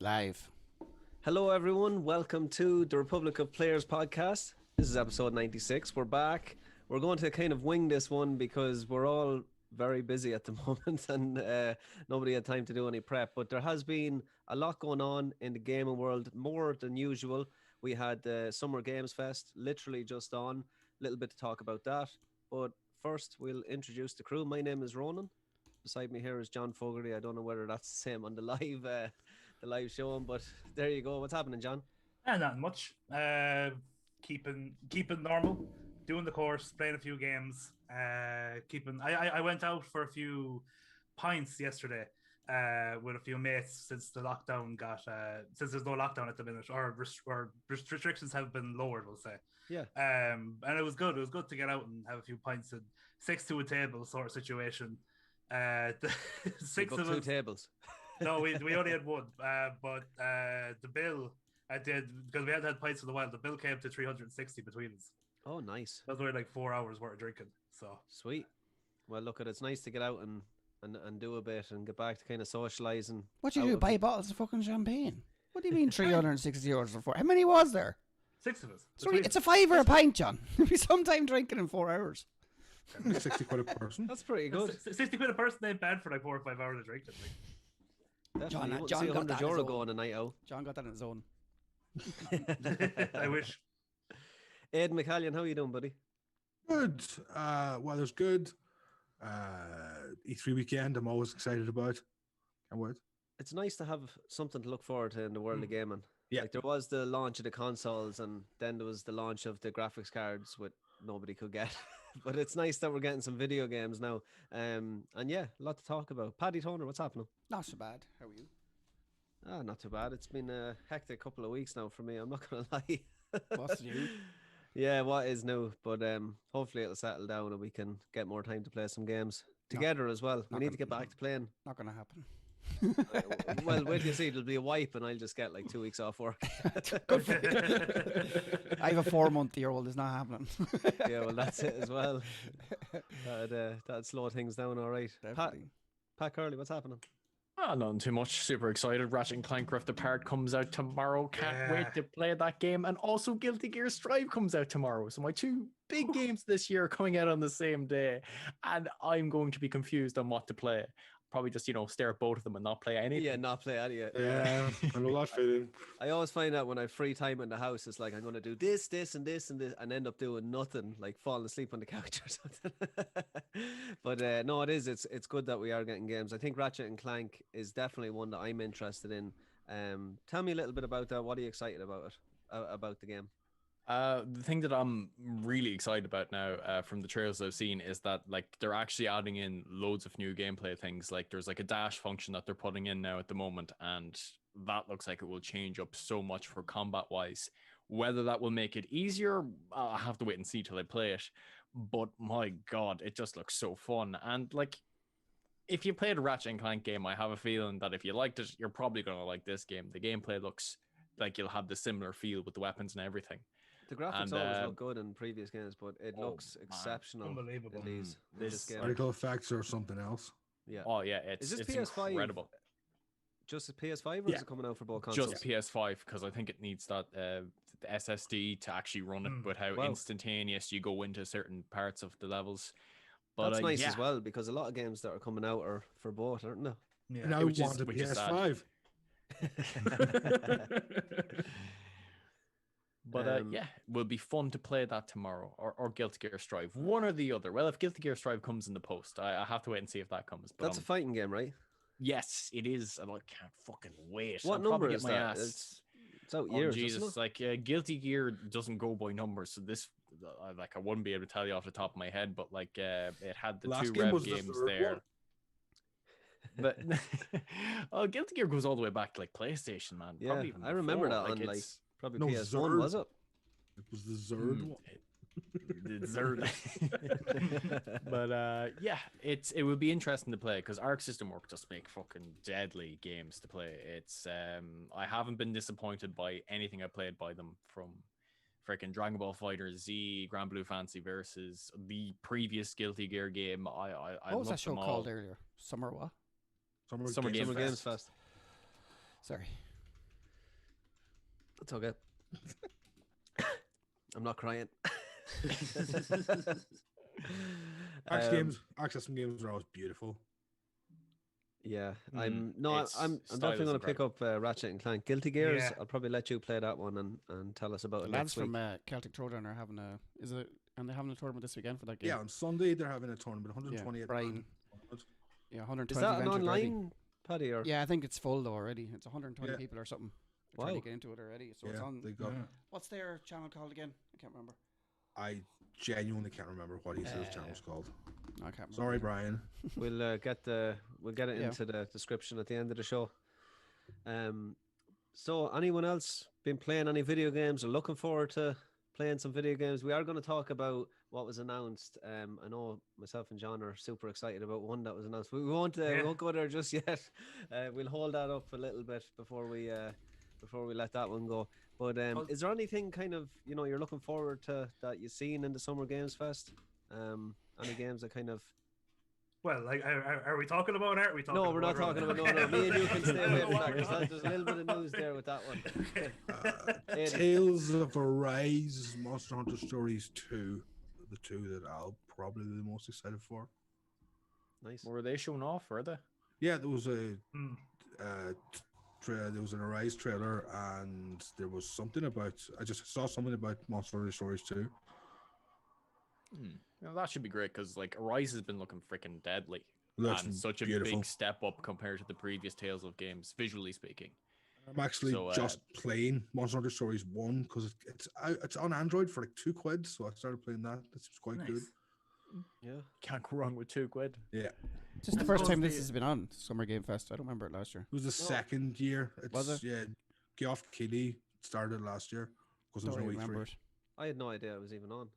Live. Hello, everyone. Welcome to the Republic of Players podcast. This is episode 96. We're back. We're going to kind of wing this one because we're all very busy at the moment and nobody had time to do any prep. But there has been a lot going on in the gaming world, more than usual. We had the Summer Games Fest literally just on. A little bit to talk about that. But first, we'll introduce the crew. My name is Ronan. Beside me here is John Fogarty. I don't know whether that's the same on the live showing, but there you go. What's happening, John? Not much. Keeping normal, doing the course, playing a few games. I went out for a few pints yesterday with a few mates since the lockdown since there's no lockdown at the minute, or restrictions have been lowered, we'll say. Yeah. And it was good. It was good to get out and have a few pints and six to a table sort of situation. Six of two tables. No, we only had one. But the bill I did, because we hadn't had pints in a while, the bill came to 360 between us. Oh, nice. That was only like 4 hours worth of drinking. So sweet. Well, look, it's nice to get out and do a bit and get back to kind of socialising. What do you do? Buy bottles of fucking champagne? What do you mean 360 euros for 4? How many was there? Six of us. Sorry, it's a $5 a pint, John. It'll be sometime drinking in 4 hours. 60 quid a person. That's pretty good. 60 quid a person ain't bad for like 4 or 5 hours of drinking. John got €100 that go on a night out. John got that in his own. I wish. Aidan McCallion, how are you doing, buddy? Good. Weather's good. E3 weekend, I'm always excited about. Can't wait. It's nice to have something to look forward to in the world of gaming. Yeah. Like there was the launch of the consoles and then there was the launch of the graphics cards which nobody could get. But it's nice that we're getting some video games now. And yeah, a lot to talk about. Paddy Toner, what's happening? Not so bad. How are you? Not too bad. It's been a hectic couple of weeks now for me. I'm not going to lie. What's new? Yeah, what is new? But hopefully it'll settle down and we can get more time to play some games together as well. We need to get back to playing. Not going to happen. Well, wait till you see. It'll be a wipe and I'll just get like 2 weeks off work. I have a 4-month-old. It's not happening. Yeah, well, that's it as well. That'd slow things down all right. Pat Curley, what's happening? Nothing too much. Super excited. Ratchet and Clank Rift Apart comes out tomorrow. Can't wait to play that game. And also Guilty Gear Strive comes out tomorrow. So my two big games this year are coming out on the same day. And I'm going to be confused on what to play. Probably just, stare at both of them and not play anything. Yeah, not play any of it. Yeah, I know that feeling. I always find that when I have free time in the house, it's like I'm going to do this, and this, and this, and end up doing nothing, like falling asleep on the couch or something. But no, it is. It's good that we are getting games. I think Ratchet and Clank is definitely one that I'm interested in. Tell me a little bit about that. What are you excited about about the game? The thing that I'm really excited about now from the trailers I've seen is that like they're actually adding in loads of new gameplay things. Like there's like a dash function that they're putting in now at the moment, and that looks like it will change up so much for combat wise. Whether that will make it easier, I'll have to wait and see till I play it. But my God, it just looks so fun. And like, if you played a Ratchet and Clank game, I have a feeling that if you liked it, you're probably going to like this game. The gameplay looks like you'll have the similar feel with the weapons and everything. The graphics always look good in previous games, but it looks exceptional. Unbelievable. In this game. Particle effects or something else. Yeah. Oh yeah, it's PS5 incredible. Just a PS5 or is it coming out for both consoles? Just PS5 because I think it needs that the SSD to actually run it, but how instantaneous you go into certain parts of the levels. But that's nice as well because a lot of games that are coming out are for both, aren't they? Yeah. And I want a PS5. But yeah, it will be fun to play that tomorrow or Guilty Gear Strive, one or the other. Well, if Guilty Gear Strive comes in the post, I have to wait and see if that comes. But that's a fighting game, right? Yes, it is. I can't fucking wait. What number is that? It's out years. Jesus, like Guilty Gear doesn't go by numbers, so this I wouldn't be able to tell you off the top of my head, but like it had the last two game Rev games there. But Guilty Gear goes all the way back to like PlayStation, man. Yeah, I remember that on like probably PS1, Zerd. was it? It was the Zerd one. The Zerd. But yeah, it would be interesting to play because Arc System Works just make fucking deadly games to play. It's I haven't been disappointed by anything I played by them, from freaking Dragon Ball Fighter Z, Grand Blue Fantasy versus the previous Guilty Gear game. I what was that show called earlier? Summer what? Summer Games Games Fest. Sorry. It's okay. I'm not crying. Access games are always beautiful. Yeah, Mm, I'm its style definitely is going to pick incredible. up Ratchet and Clank. Guilty Gears. Yeah. I'll probably let you play that one and tell us about The it lads next week. from Celtic Throwdown are having and they're having a tournament this weekend for that game. Yeah, on Sunday they're having a tournament, 128 Brian. man. Yeah, 120 Is that an entered already. online, Paddy? Or Yeah, I think it's full though already. It's 120 Yeah. people or something. They're trying Wow. to get into it already. So it's Yeah, on. they got. What's their channel called again? I can't remember. I genuinely can't remember what he says channel's called. No, I can't remember. Sorry, Brian. we'll get it Yeah. into the description at the end of the show. So anyone else been playing any video games or looking forward to playing some video games? We are going to talk about what was announced. I know myself and John are super excited about one that was announced. We won't go there just yet. We'll hold that up a little bit before we let that one go. But is there anything kind of you're looking forward to that you've seen in the Summer Games Fest? Any games that kind of Well, like, are we talking about it? Are we talking no, we're not talking about no. Me and you can stay away from that. There's a little bit of news there with that one. Tales of Arise, Monster Hunter Stories 2, the two that I'll probably be the most excited for. Nice. Were they shown off? Were they? Yeah, there was a there was an Arise trailer, and there was something about. I just saw something about Monster Hunter Stories 2. That should be great because like Arise has been looking freaking deadly. Looks And such a beautiful. big step up compared to the previous Tales of games, visually speaking. I'm actually just playing Monster Hunter Stories 1 because it's on Android for like £2, so I started playing that. It's quite good. Yeah. Can't go wrong with 2 quid. Yeah. Is this the first time this has been on Summer Game Fest? I don't remember it last year. It was the second year. Was it? Yeah. Geoff Keighley started last year because there Don't was no remember E3. it. I had no idea it was even on.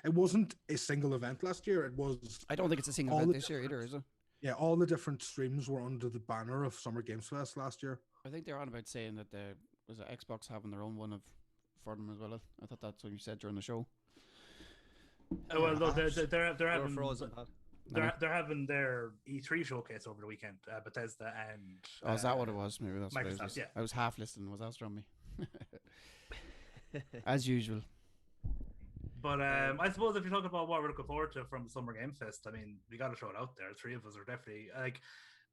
It wasn't a single event last year. It was. I don't think it's a single all event the this year either, is it? Yeah, all the different streams were under the banner of Summer Games Fest last year. I think they're on about saying that was it Xbox having their own one for them as well. I thought that's what you said during the show. Oh, well, no, they're We're having frozen, Pat. they're having their E3 showcase over the weekend. Bethesda and Oh, is that what it was? Maybe that's what it Microsoft, was. yeah. I was half listening. Was that from me? As usual. But I suppose if you're talking about what we're looking forward to from Summer Game Fest, I mean, we got to throw it out there. 3 of us are definitely like.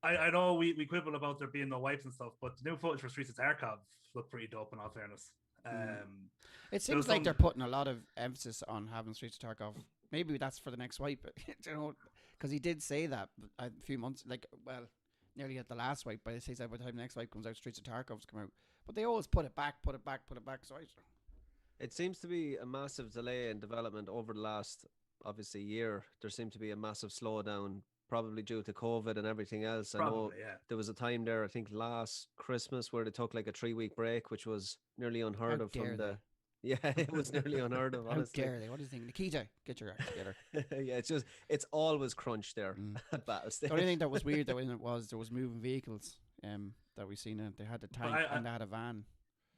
I know we quibble about there being no wipes and stuff, but the new footage for Streets of Tarkov looked pretty dope. In all fairness, It seems like they're putting a lot of emphasis on having Streets of Tarkov. Maybe that's for the next wipe, because he did say that a few months, nearly at the last wipe. But he says that by the time the next wipe comes out, Streets of Tarkov's come out. But they always put it back. So It seems to be a massive delay in development over the last, obviously, year. There seemed to be a massive slowdown, probably due to COVID and everything else. I know there was a time there, I think last Christmas, where they took like a 3-week break, which was nearly unheard of from the. Yeah, it was nearly unheard of. Honestly, how dare they? What do you think, Nikita? Get your act together. Yeah, it's always crunch there at battle stage. The only thing that was weird though in it was there was moving vehicles. That we seen it. They had a tank and they had a van.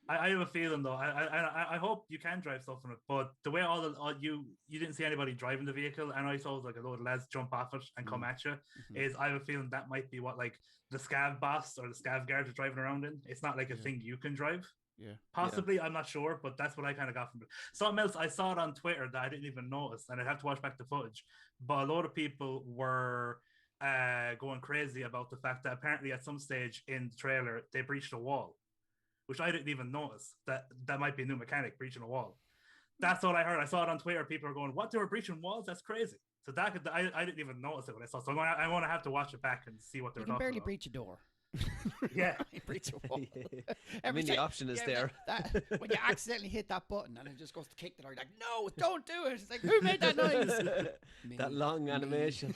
I have a feeling though. I hope you can drive stuff in it, but the way you didn't see anybody driving the vehicle, and I saw like a load of lads jump off it and come at you. Is I have a feeling that might be what like the scav boss or the scav guard are driving around in. It's not like a thing you can drive. Yeah, possibly. I'm not sure, but that's what I kind of got from it. Something else I saw it on Twitter that I didn't even notice, and I'd have to watch back the footage. But a lot of people were going crazy about the fact that apparently at some stage in the trailer they breached a wall, which I didn't even notice. That might be a new mechanic, breaching a wall. That's all I heard. I saw it on Twitter. People are going, "What? They were breaching walls? That's crazy." So I didn't even notice it when I saw. So I'm going to have to watch it back and see what they're talking about. You can barely breach a door. Yeah, breach a wall. I mean, the option is there. When you accidentally hit that button and it just goes to kick the door, you're like, "No, don't do it." It's like, who made that noise? That long animation.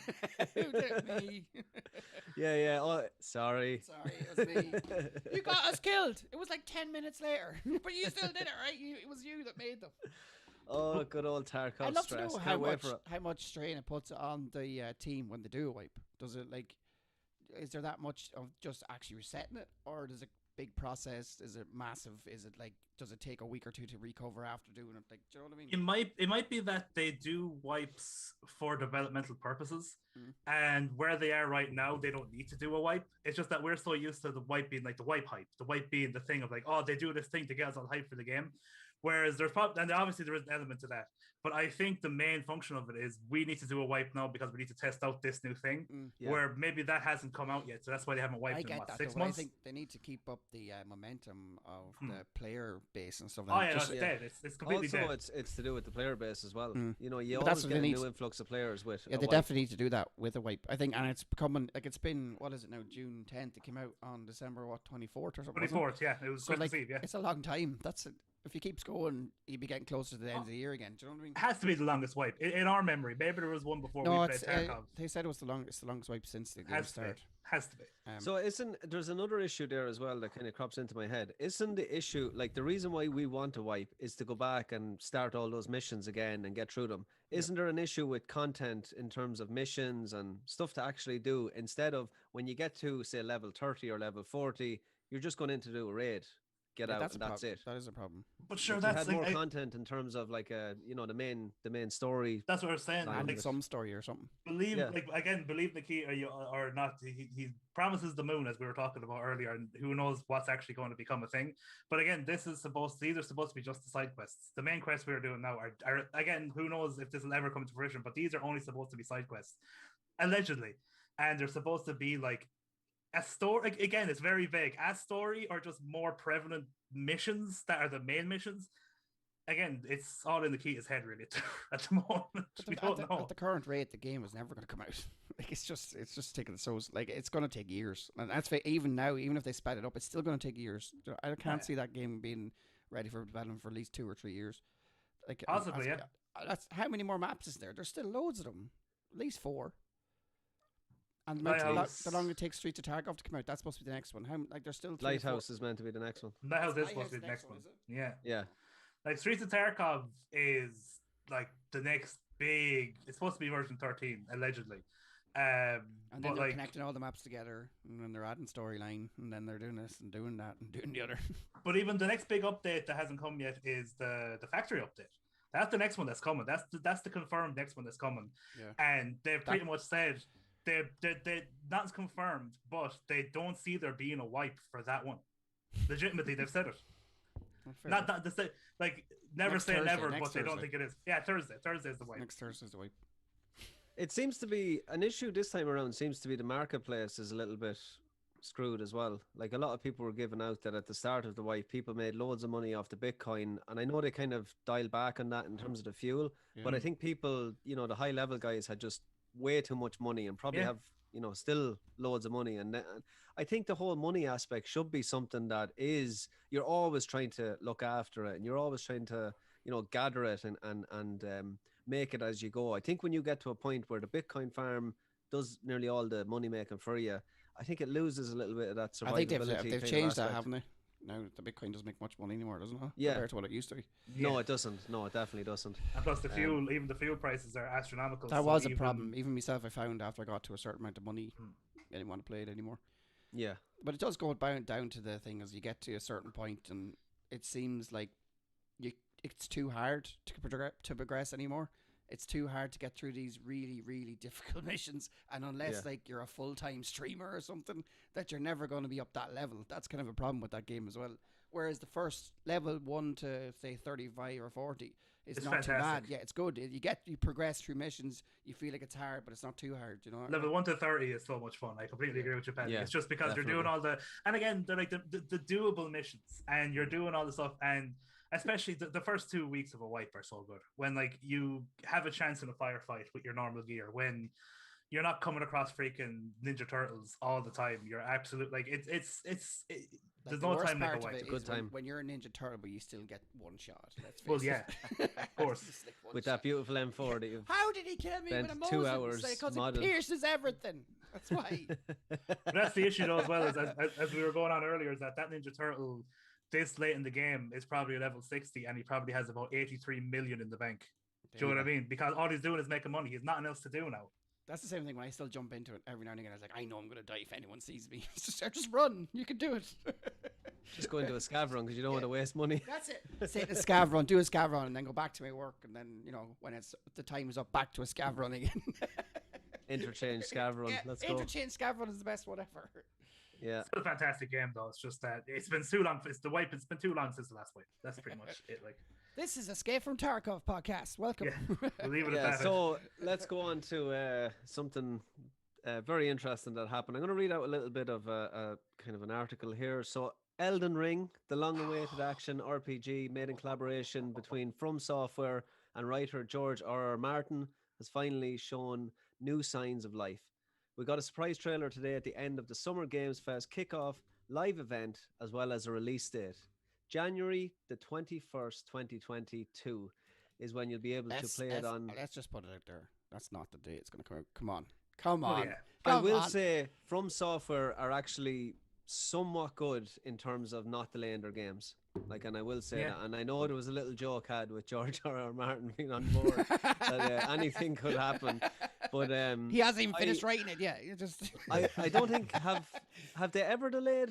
Who did it? Me. Yeah. Oh, sorry. Sorry, it was me. You got us killed. It was like 10 minutes later, but you still did it, right? It was you that made them. Oh, good old Tarkov I'd love stress. to know how much strain it puts on the team when they do a wipe. Does it is there that much of just actually resetting it, or does it big process? Is it massive? Is it like, does it take a week or two to recover after doing it? Like, do you know what I mean? It might be that they do wipes for developmental purposes, and where they are right now, they don't need to do a wipe. It's just that we're so used to the wipe being like the wipe hype, the wipe being the thing of like, oh, they do this thing to get us all hype for the game. Whereas there's probably, and obviously there is an element to that, but I think the main function of it is we need to do a wipe now because we need to test out this new thing. Where maybe that hasn't come out yet, so that's why they haven't wiped in 6 months. I think they need to keep up the momentum of the player base and stuff like that. It's dead. It's completely dead. Also, it's to do with the player base as well. You know, you but always get a new influx of players with. Yeah, they definitely need to do that with a wipe. I think, and it's becoming like, it's been, what is it now? June 10th. It came out on December 24th or something. 24th, yeah. It was so Christmas Eve, yeah. It's a long time. That's it. If he keeps going, he'd be getting closer to the end of the year again. Do you know what I mean? It has to be the longest wipe in our memory. Maybe there was one before we played Tarkov. They said it was the longest wipe since the game started. Has to be. So there's another issue there as well that kind of crops into my head. Isn't the issue, like, the reason why we want to wipe is to go back and start all those missions again and get through them? Isn't there an issue with content in terms of missions and stuff to actually do, instead of when you get to, say, level 30 or level 40, you're just going in to do a raid? Get out, and that's it. That is a problem. But sure, like, that's had more content in terms of like the main story. That's what I was saying. Like some story or something. Believe Nikita or not. He promises the moon, as we were talking about earlier, and who knows what's actually going to become a thing. But again, these are supposed to be just the side quests. The main quests we're doing now are again, who knows if this will ever come to fruition. But these are only supposed to be side quests, allegedly, and they're supposed to be like a story. Again, it's very vague. A story or just more prevalent missions that are the main missions. Again, it's all in the Nikita's head really at the moment. We don't know. At the current rate, the game is never going to come out. Like, it's just taking like, it's going to take years, and that's even now. Even if they sped it up, it's still going to take years. I can't see that game being ready for development for at least 2 or 3 years. Like, possibly, yeah. That's how many more maps is there? There's still loads of them, at least 4. And the longer it takes Street to Tarkov to come out, that's supposed to be the next one. There's still Lighthouse is meant to be the next one. Lighthouse is supposed to be the next one. Yeah. Like Street to Tarkov is like the next big. It's supposed to be version 13 allegedly. And then they're connecting all the maps together, and then they're adding storyline, and then they're doing this and doing that and doing the other. But even the next big update that hasn't come yet is the factory update. That's the next one that's coming. That's the confirmed next one that's coming. Yeah. And they've pretty much said. That's confirmed, but they don't see there being a wipe for that one. Legitimately, they've said it. Not that to say, like, never say Thursday, never, but they don't think it is. Yeah, Thursday. Thursday is the wipe. Next Thursday is the wipe. It seems to be an issue this time around. Seems to be the marketplace is a little bit screwed as well. Like, a lot of people were giving out that at the start of the wipe, people made loads of money off the Bitcoin, and I know they kind of dialed back on that in terms of the fuel. Yeah. But I think people, the high level guys had just way too much money and probably have still loads of money, and I think the whole money aspect should be something that is, you're always trying to look after it, and you're always trying to gather it and make it as you go. I think when you get to a point where the Bitcoin farm does nearly all the money making for you, I think it loses a little bit of that survivability. I think they've changed that, haven't they? Now the Bitcoin doesn't make much money anymore, doesn't it? Yeah, compared to what it used to be. No, it doesn't. No, it definitely doesn't. And plus the fuel, even the fuel prices are astronomical. That was a problem. Even myself, I found after I got to a certain amount of money, I didn't want to play it anymore. Yeah, but it does go down to the thing as you get to a certain point, and it seems like it's too hard to progress anymore. It's too hard to get through these really, really difficult missions, and unless like you're a full-time streamer or something, that you're never going to be up that level. That's kind of a problem with that game as well. Whereas the first level 1 to say 35 or 40 is not fantastic. Too bad. Yeah, it's good. You progress through missions. You feel like it's hard, but it's not too hard. Level 1 to 30 is so much fun. I completely agree with you, Pat. Yeah, it's just because you're doing all and again, they're like the doable missions, and you're doing all the stuff, and especially the first 2 weeks of a wipe are so good when like you have a chance in a firefight with your normal gear, when you're not coming across freaking Ninja Turtles all the time. You're absolute like it's there's no time like a wipe. It's a good time when you're a Ninja Turtle, but you still get one shot. Well, yeah, of course. With that beautiful M4 that you've how did he kill me with a Mosin? 2 hours because it pierces everything. That's why. But that's the issue though as well, as we were going on earlier, is that Ninja Turtle this late in the game is probably a level 60, and he probably has about 83 million in the bank. Do you know what I mean? Because all he's doing is making money. He's nothing else to do now. That's the same thing when I still jump into it every now and again. I was like, I know I'm going to die if anyone sees me. just run. You can do it. Just go into a scav run because you don't want to waste money. That's it. Say the scav run, do a scav run, and then go back to my work. And then, when the time is up, back to a scav run again. Interchange scav run. Let's go. Interchange scav run is the best one ever. Yeah. It's a fantastic game, though. It's just that it's been too long. It's been too long since the last wipe. That's pretty much it. Like, this is Escape from Tarkov podcast. Welcome. Yeah, we'll leave it at that. So let's go on to something very interesting that happened. I'm going to read out a little bit of a kind of an article here. So Elden Ring, the long-awaited action RPG made in collaboration between From Software and writer George R.R. Martin, has finally shown new signs of life. We got a surprise trailer today at the end of the Summer Games Fest kickoff live event, as well as a release date. January the 21st, 2022 is when you'll be able to play it on. Let's just put it out there. That's not the day it's going to come out. Come on. Oh, yeah. I will say From Software are actually somewhat good in terms of not delaying their games. And I will say that. And I know there was a little joke had with George R.R. Martin being on board that anything could happen. But he hasn't even finished writing it yet. I don't think have they ever delayed?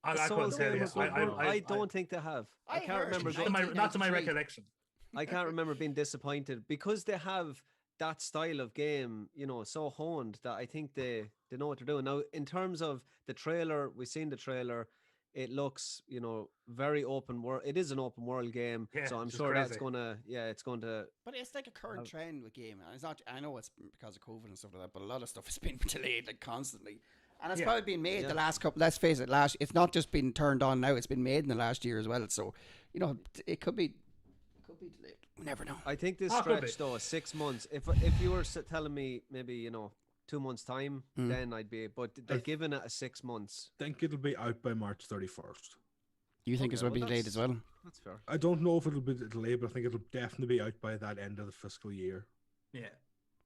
I couldn't tell you. I don't think they have. I can't remember. Not to my recollection. I can't remember being disappointed because they have that style of game, so honed that I think they know what they're doing. Now, in terms of the trailer, we've seen the trailer. It looks, very open world. It is an open world game, so I'm sure that's it's going to. But it's like a current trend with gaming. It's not. I know it's because of COVID and stuff like that, but a lot of stuff has been delayed constantly, and it's probably been made the last couple. Let's face it, it's not just been turned on now. It's been made in the last year as well. So, it could be delayed. We never know. I think this stretch though is 6 months. If you were telling me maybe 2 months time, then I'd be. But they're giving it a 6 months. I think it'll be out by March 31st. You think it's going to be delayed as well? That's fair. I don't know if it'll be delayed, but I think it'll definitely be out by that end of the fiscal year. Yeah,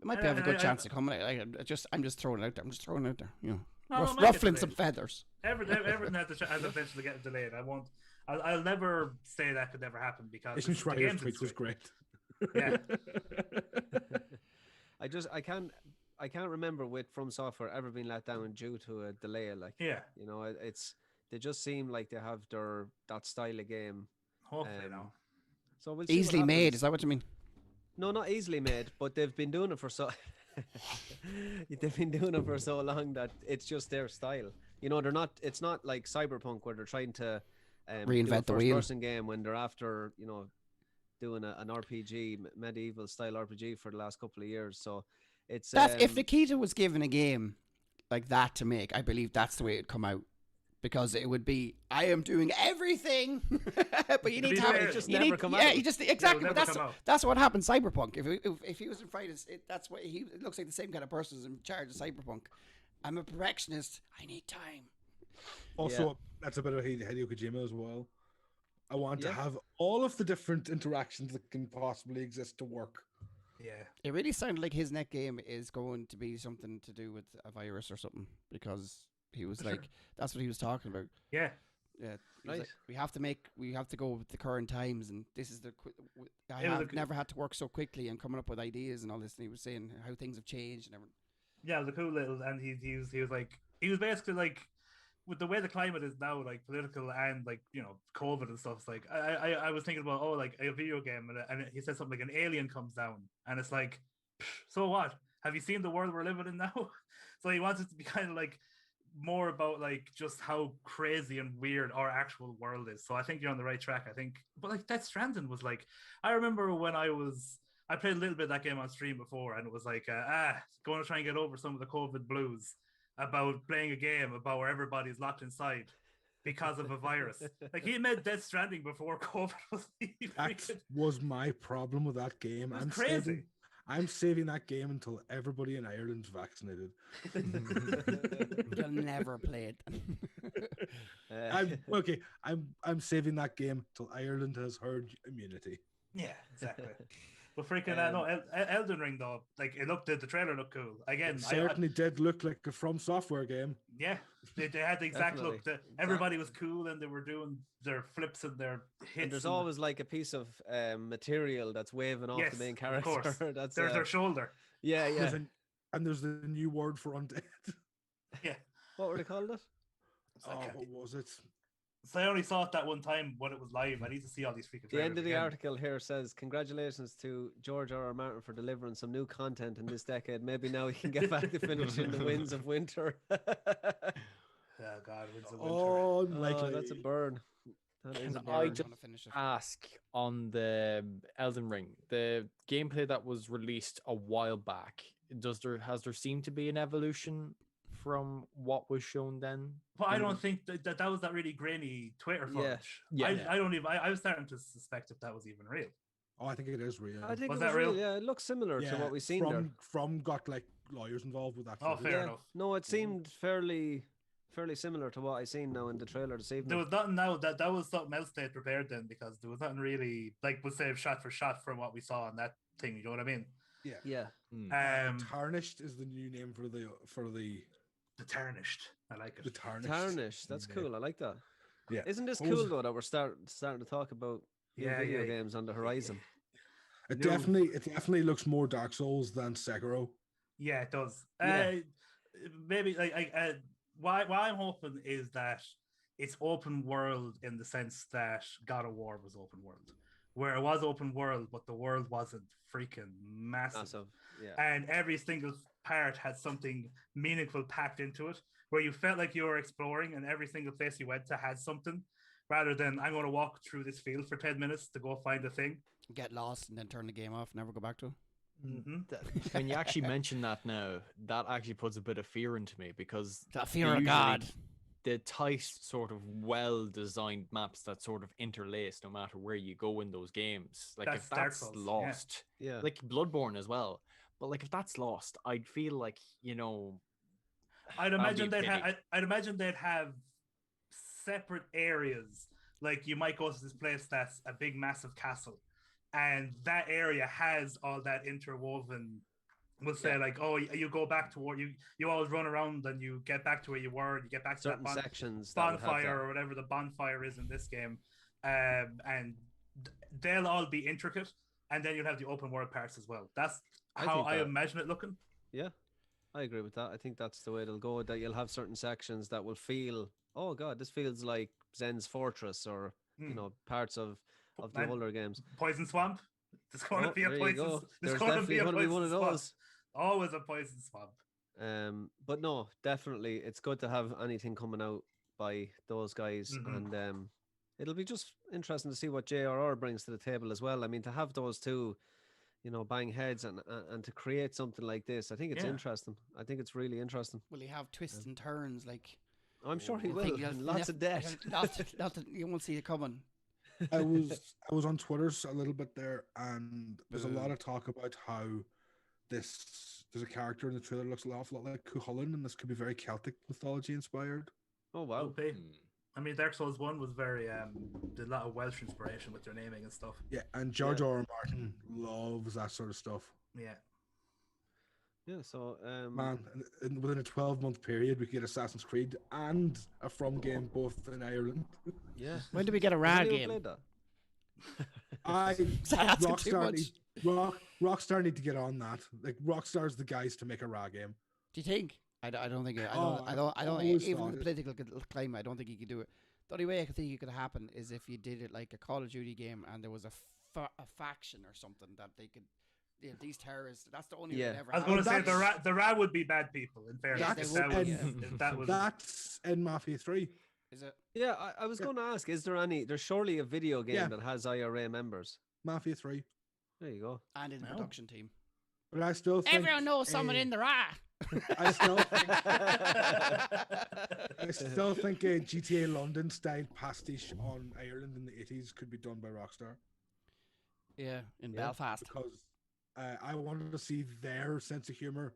it might have a good chance of coming. I'm just throwing it out there. I'm just throwing it out there. No, ruffling some feathers. Everything has eventually get delayed. I'll never say that could never happen because Isn't Schreider's tweet was great. Yeah. I can't remember with From Software ever being let down due to a delay. They just seem like they have that style of game. Hopefully, no. So we'll easily made. Is that what you mean? No, not easily made, but they've been doing it for so. They've been doing it for so long that it's just their style. They're not. It's not like Cyberpunk where they're trying to reinvent the wheel. First-person game when they're after doing an RPG, medieval style RPG for the last couple of years. So it's if Nikita was given a game like that to make, I believe that's the way it'd come out. Because it would be, I am doing everything, but you need to have it. Just never come out. Yeah, exactly. But that's what happened. Cyberpunk. If he was in Fridays, that's what it looks like. The same kind of person is in charge of Cyberpunk. I'm a perfectionist. I need time. Also, that's a bit of Hideo Kojima as well. I want to have all of the different interactions that can possibly exist to work. Yeah, it really sounded like his next game is going to be something to do with a virus or something because. He was that's what he was talking about. Yeah. Right. Like, we have to go with the current times, and this is I have never had to work so quickly and coming up with ideas and all this. And he was saying how things have changed and everything. Yeah, it was a cool little, and he was basically like, with the way the climate is now, like political and like COVID and stuff. It's like I was thinking about like a video game, and he said something like an alien comes down, and it's like, so what? Have you seen the world we're living in now? So he wants it to be kind of like. More about like just how crazy and weird our actual world is. So I think you're on the right track. But like Death Stranding was like, I remember when I played a little bit of that game on stream before, and it was like going to try and get over some of the COVID blues about playing a game about where everybody's locked inside because of a virus. Like he made Death Stranding before COVID was even. That was my problem with that game. It was crazy. I'm saving that game until everybody in Ireland's vaccinated. You'll never play it. I'm saving that game till Ireland has herd immunity. Yeah, exactly. But freaking Elden Ring though, like the trailer looked cool. Again, it certainly did look like a From Software game. Yeah, they had the exact look. Everybody was cool and they were doing their flips and their hits. And there's always like a piece of material that's waving off the main character. Of course. There's their shoulder. Yeah. And there's the new word for undead. Yeah. What were they called? It? What was it? So I only saw it that one time when it was live. I need to see all these freaking The end of the again. article here says, "Congratulations to George R. R. Martin for delivering some new content in this decade. Maybe now he can get back to finishing the Winds of Winter." Oh God, Winds of Winter. Oh, unlikely. That's a burn. That is a I burn. just ask on the Elden Ring, the gameplay that was released a while back. Has there seemed to be an evolution from what was shown then? But I don't think that was that really grainy Twitter footage. Yeah. I don't even. I was starting to suspect if that was even real. Oh, I think it is real. I think Was it was that real? Yeah, it looks similar to what we've seen there. From got like lawyers involved with that. Oh, footage. fair enough. No, it seemed fairly similar to what I seen now in the trailer this evening. There was nothing now that was something else they had prepared then, because there was nothing really like was saved shot for shot from what we saw on that thing. You know what I mean? Yeah. Tarnished is the new name for the Tarnished. I like it. The Tarnished. Tarnished. That's cool. I like that. Yeah. Isn't this cool though that we're starting to talk about video games on the horizon? It definitely looks more Dark Souls than Sekiro. Yeah, it does. Yeah. Maybe why I'm hoping is that it's open world in the sense that God of War was open world, where it was open world, but the world wasn't freaking massive. Yeah. And every single part had something meaningful packed into it, where you felt like you were exploring, and every single place you went to had something, rather than I'm going to walk through this field for 10 minutes to go find a thing. Get lost and then turn the game off, never go back to it. When you actually mention that now, that actually puts a bit of fear into me, because that fear of God, the tight sort of well-designed maps that sort of interlace no matter where you go in those games, like if that's lost, like Bloodborne as well, but like if that's lost, I'd feel like, you know, I'd imagine they'd have separate areas. Like you might go to this place that's a big massive castle, and that area has all that interwoven. We'll say like, oh, you go back to where you always run around and you get back to where you were. You get back to certain that sections bonfire or whatever the bonfire is in this game, and they'll all be intricate. And then you'll have the open world parts as well. That's how I imagine it looking. Yeah, I agree with that. I think that's the way it'll go. That you'll have certain sections that will feel, oh God, this feels like Zen's Fortress, or you know, parts of the older games. Poison Swamp. There's going to be a poison. There's definitely going to be one of those. Always a poison swamp. But no, definitely, it's good to have anything coming out by those guys, and it'll be just interesting to see what JRR brings to the table as well. I mean, to have those two, you know, bang heads and to create something like this, I think it's interesting. I think it's really interesting. Will he have twists and turns? Like, I'm sure he will. And lots of death. You won't see it coming. I was on Twitter a little bit there, and there's a lot of talk about how there's a character in the trailer that looks an awful lot like Cuchulainn, and this could be very Celtic mythology inspired. Oh wow! Okay. I mean, Dark Souls 1 was very did a lot of Welsh inspiration with their naming and stuff. Yeah, and George R. R. Martin loves that sort of stuff. Yeah. Yeah, so man, within a 12-month period, we could get Assassin's Creed and a From game both in Ireland. Yeah. When do we get a RA game? Rockstar need to get on that. Like, Rockstar's the guys to make a RA game. Do you think? I don't think even the political climate, I don't think you could do it. The only way I could think it could happen is if you did it like a Call of Duty game and there was a faction or something that they could. Yeah, these terrorists. That's the only way it ever. I was going to say the RA would be bad people. In fairness, that's in Mafia 3. Is it? Yeah, I was going to ask: is there any? There's surely a video game that has IRA members. Mafia 3. There you go. And in the production team. But I still think everyone knows someone in the RA. I still think a GTA London style pastiche on Ireland in the 80s could be done by Rockstar. Yeah, in Belfast. Because I wanted to see their sense of humor.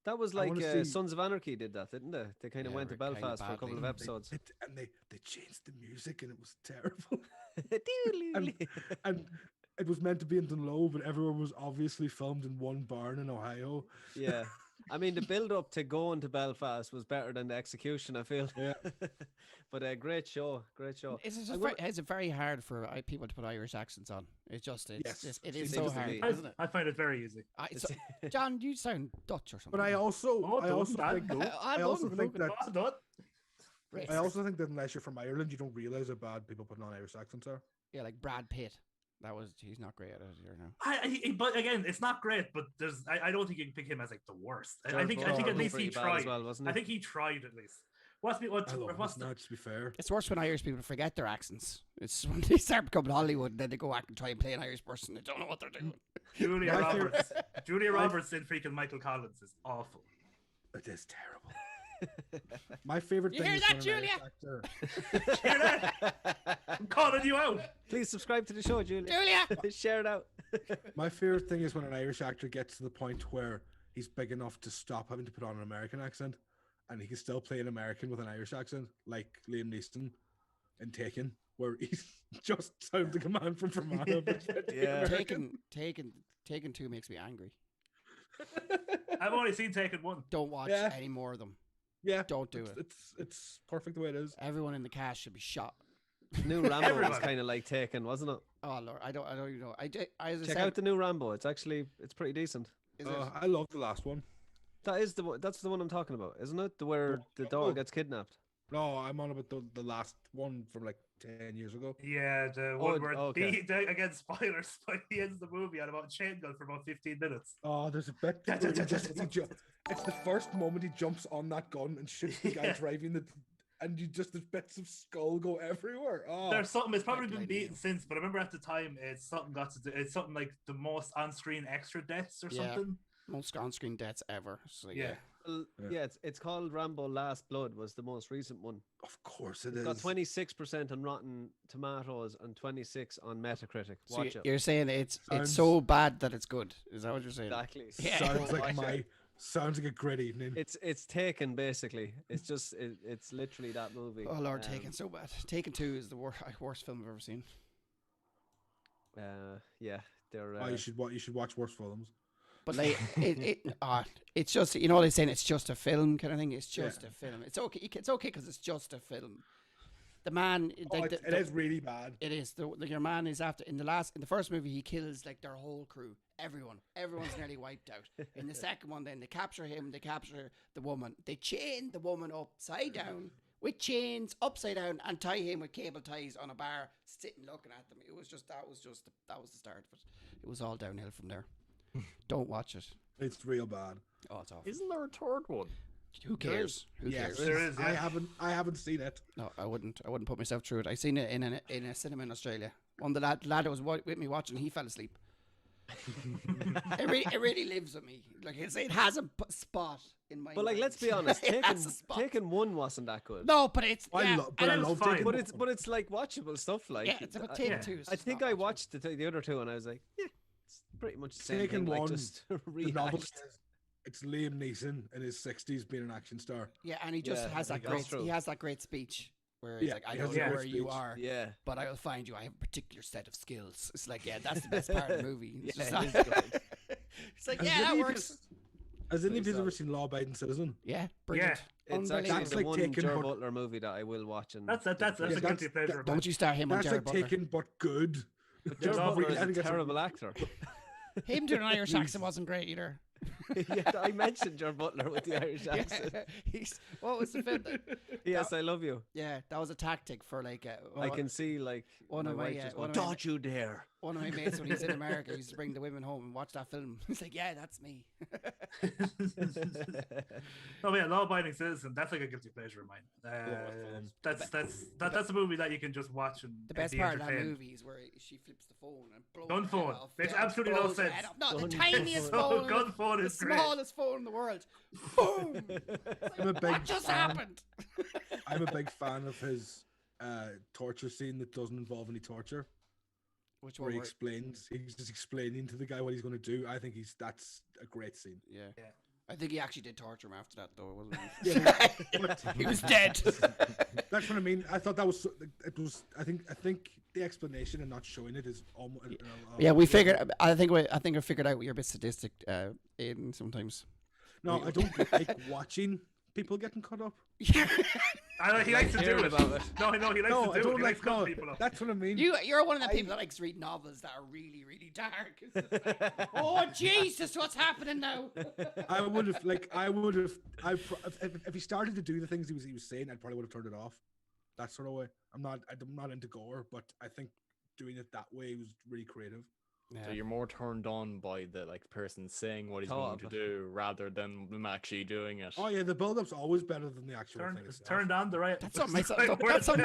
That was like Sons of Anarchy did that, didn't they? They kind of went to Belfast for a couple of episodes. They changed the music and it was terrible. and it was meant to be in Dunlow, but everyone was obviously filmed in one barn in Ohio. Yeah. I mean, the build up to going to Belfast was better than the execution, I feel. Yeah. But a great show. It's very hard for people to put Irish accents on. It is so seems to hard, be. isn't it? I find it very easy. John, you sound Dutch or something. But I also don't, think I also don't think that Oh, not. I also think that unless you're from Ireland, you don't realize how bad people putting on Irish accents are. Yeah, like Brad Pitt. He's not great at it here now. But again, it's not great. But I don't think you can pick him as like the worst. I Jared think Butler at was least he pretty bad tried. as well, wasn't I he? think he tried at least. Not to be fair. It's worse when Irish people forget their accents. It's when they start becoming Hollywood, and then they go back and try and play an Irish person. They don't know what they're doing. Julia My Roberts. Julia Roberts in freaking Michael Collins is awful. It is terrible. My favorite You thing hear is that, when an Julia? Irish actor. Hear that? I'm calling you out. Please subscribe to the show, Julia. Julia! Share it out. My favorite thing is when an Irish actor gets to the point where he's big enough to stop having to put on an American accent, and he can still play an American with an Irish accent, like Liam Neeson in Taken, where he just sounds like a man from Fermanagh. but Yeah. Taken 2 makes me angry. I've only seen Taken 1. Don't watch Yeah. any more of them. Yeah, Don't do it. It's perfect the way it is. Everyone in the cast should be shot. New Rambo was Everyone. kind of like Taken, wasn't it? Oh Lord, I don't even know. Check out the new Rambo. It's pretty decent. I love the last one. That's the one I'm talking about, isn't it? The where the daughter gets kidnapped. No, I'm on about the last one from like 10 years ago. Yeah, the one where okay. again, spoilers, but he ends the movie on about chain gun for about 15 minutes. Oh, there's a bit. Where it's the first moment he jumps on that gun and shoots the guy driving the, and there's bits of skull go everywhere. Oh, There's something. It's probably Like been Lightning. beaten since, but I remember at the time it's something it's something like the most on-screen extra deaths or Yeah. something. most on-screen deaths ever. So Yeah. Well, Yeah. yeah, it's called Rambo: Last Blood. Was the most recent one. of course it It's is. got 26% on Rotten Tomatoes and 26 on Metacritic. So Watch it. you're saying it's Sounds- so bad that it's good. Is that what you're saying? Exactly. Yeah. Sounds like a great evening. It's Taken basically. It's just it's literally that movie. Oh Lord, Taken so bad. Taken 2 is the worst film I've ever seen. Yeah, they're. Oh, you should watch worse films. But like it's just, you know what I'm saying, it's just a film kind of thing. It's just a film. It's okay. It's okay because it's just a film. The man, It is really bad. It is. Your man is after in the first movie he kills like their whole crew, everyone's nearly wiped out. In the second one, then they capture him, they capture the woman, they chain the woman upside down with chains upside down and tie him with cable ties on a bar, sitting looking at them. It was just that was the start of it. It was all downhill from there. Don't watch it. It's real bad. Oh, it's awful. Isn't there a third one? Who cares? Who Yes, cares? There is, yeah. I haven't seen it. No, I wouldn't put myself through it. I seen it in a cinema in Australia. One of the lad that was with me watching, he fell asleep. It really lives with me. Like it has a spot in my. But like, mind. let's be honest, It has a spot. Taken 1 wasn't that good. No, but it's I yeah, love it was fine. Taken. But it's like watchable stuff. Like yeah, it's about I- Taken yeah. 2. I think I watched the other two and I was like, yeah, it's pretty much the same Taken thing. Like 1, just The novel rehashed. says it's Liam Neeson in his 60s being an action star. Yeah, and he just Yeah, has I that think that's great. true. He has that great speech where he's Yeah, like, "I he don't has know a great where you speech. are, Yeah. but I will find you. I have a particular set of skills." It's like, yeah, that's the best part of the movie. It's, Yeah, just it not- is good. it's like, Has yeah, that any of works. yous- Has any of you Pretty ever solid. seen Law Abiding Citizen? Yeah, brilliant. It's actually Unbelievable. That's the like one Taken, Jared but- Butler movie that I will watch. And That's a that's- guilty pleasure. of mine. Don't you start him on That's Jared like Butler. Taken but good. Jared Love Butler it. is I think a it's a- terrible actor. Him doing an Irish accent wasn't great either. Yeah, I mentioned Jared Butler with the Irish accent. What was the film? Yes, I love you. Yeah, that was a tactic for like. I can see like one my of my, wife just one going, of my- don't you dare. One of my mates when he's in America used to bring the women home and watch that film. He's like, yeah, that's me. Oh yeah, Law Abiding Citizen. That's like a guilty pleasure of mine. That's a movie that you can just watch and The best be part of that entertained. movie is where she flips the phone and blows Gun her head phone. off. Makes Yeah, absolutely no blows her sense. head off. No, the Gun tiniest phone. phone. Gun phone the is great. smallest phone in the world. Boom! I'm a big What just fan. happened? I'm a big fan of his torture scene that doesn't involve any torture. Which Where one? he explains, he's just explaining to the guy what he's going to do. I think that's a great scene. Yeah. Yeah. I think he actually did torture him after that, though. It wasn't. Yeah, He was dead. That's what I mean. I thought that was it was. I think the explanation and not showing it is almost. Yeah, we figured. I think I figured out you're a bit sadistic, Aiden. Sometimes. No, I don't like watching people getting cut up. I know he likes to do Hearing it. about it. No, he likes No, to I do it. don't He likes like. No, cutting people up. that's what I mean. You're one of the people that likes read novels that are really, really dark. It's just like, oh Jesus, what's happening now? I would have if he started to do the things he was saying, I probably would have turned it off. That sort of way. I'm not into gore, but I think doing it that way was really creative. So you're more turned on by the person saying what he's Thought going to of do rather than them actually doing it. Oh yeah, the build-up's always better than the actual thing itself. Turned on the right. That's something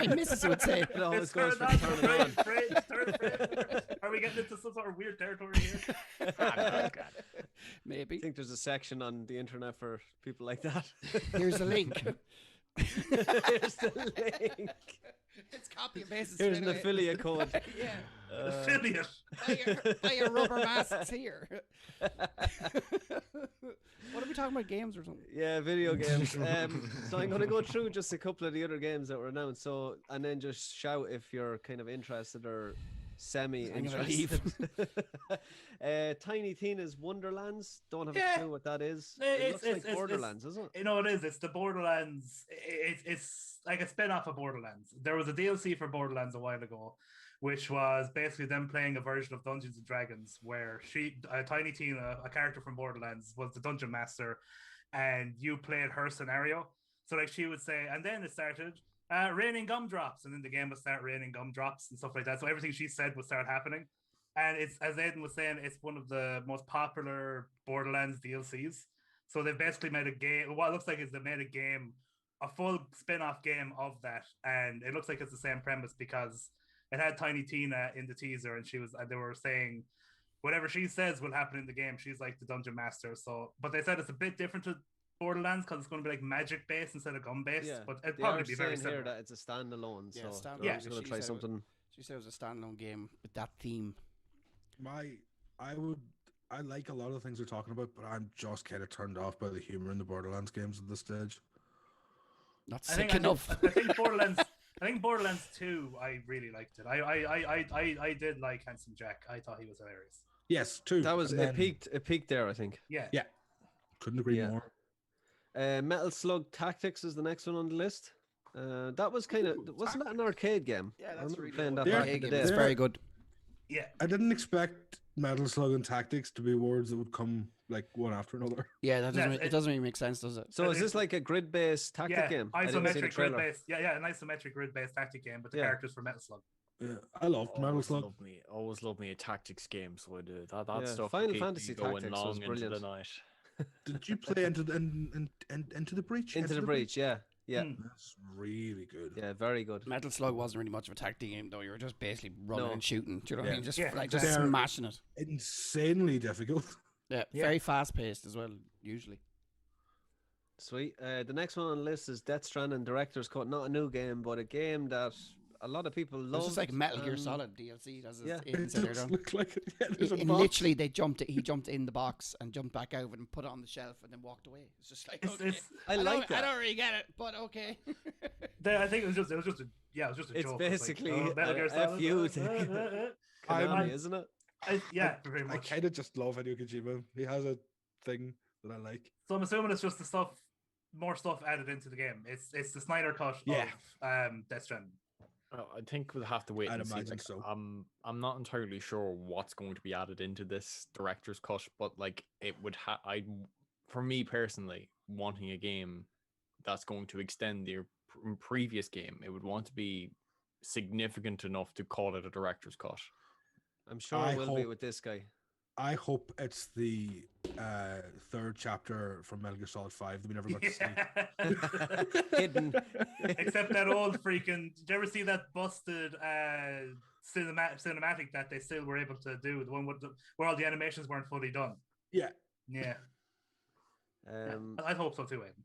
my missus would say. It always It's goes turned for on turning on. Are we getting into some sort of weird territory here? Maybe. I think there's a section on the internet for people like that. Here's a link. Here's the link. It's copy and paste. Here's an affiliate code. Yeah. Affiliate. Buy your rubber masks here. What are we talking about? Games or something? Yeah, video games. So I'm going to go through just a couple of the other games that were announced. So, and then just shout if you're kind of interested or semi-interested. Tiny Tina's Wonderlands. Don't have a clue what that is. It looks like Borderlands, isn't it? No, it is. It's the Borderlands. It's like a spin-off of Borderlands. There was a DLC for Borderlands a while ago, which was basically them playing a version of Dungeons and Dragons where Tiny Tina, a character from Borderlands, was the dungeon master, and you played her scenario. So like she would say, and then it started raining gumdrops, and then the game would start raining gumdrops and stuff like that. So everything she said would start happening. And it's, as Aidan was saying, it's one of the most popular Borderlands DLCs. So they've basically made a game. What it looks like is they made a game, a full spin-off game of that, and it looks like it's the same premise because it had Tiny Tina in the teaser, and they were saying whatever she says will happen in the game. She's like the dungeon master. So, but they said it's a bit different to Borderlands because it's going to be like magic based instead of gun based. Yeah. But it'd They probably are be very saying similar. here that it's a standalone. Yeah, So standalone. they're Yeah, always going to try something. She said it was a standalone game with that theme. I like a lot of the things they're talking about, but I'm just kind of turned off by the humor in the Borderlands games at this stage. Not I sick think enough. I think Borderlands. I think Borderlands 2. I really liked it. I did like Handsome Jack. I thought he was hilarious. Yes, too. That was And it. then- Peaked there, I think. Yeah. Yeah. Couldn't agree Yeah. more. Metal Slug Tactics is the next one on the list. That was kind of wasn't that an arcade game? Yeah, I that's remember really playing good. that They're- back in the It's day. very good. Yeah. I didn't expect Metal Slug and Tactics to be words that would come like one after another. Yeah, that doesn't. Yeah, It doesn't really make sense, does it? So is this like a grid-based tactic Yeah. game? I didn't see the Isometric trailer. grid based. Yeah, an isometric grid based tactic game, but the Yeah. characters for Metal Slug. Yeah, I loved Metal Slug. Always love me a tactics game, so I do. That Yeah, stuff. Final will keep Fantasy me going Tactics long was into the brilliant. night. Did you play Into the Breach? Into the Breach, yeah. Yeah. Hmm. That's really good. Yeah, very good. Metal Slug wasn't really much of a tactic game, though. You were just basically running No. and shooting. Do you know what I Yeah. mean? Just Yeah, like just exactly. smashing it. Insanely difficult. Yeah, Yeah. very fast paced as well. Usually. Sweet. The next one on the list is Death Stranding Director's Cut. Not a new game, but a game that a lot of people love. It's just like Metal Gear Solid DLC. As yeah. Aidan It said does earlier on. look like it. Yeah, there's a And box. literally, he jumped in the box and jumped back out and put it on the shelf and then walked away. It's just like, okay. I like that. I don't really get it, but okay. I think it was just a joke. It's It's like, basically Metal Gear a Solid, FU to Konami, isn't it? yeah, very I much. kind of just love Hideo Kojima. He has a thing that I like. So I'm assuming it's just more stuff added into the game. It's the Snyder cut Yeah. of Death Stranding. I think we'll have to wait I'd and see. imagine Like, so. I'm not entirely sure what's going to be added into this director's cut, but like it would for me personally, wanting a game that's going to extend the previous game, it would want to be significant enough to call it a director's cut. I'm sure I it will be hope- with this guy. I hope it's the third chapter from Metal Gear Solid 5 that we never got to see. Hidden. Except that old freaking. Did you ever see that busted cinematic that they still were able to do? The one where all the animations weren't fully done. Yeah. Yeah. I'd hope so too, Aidan.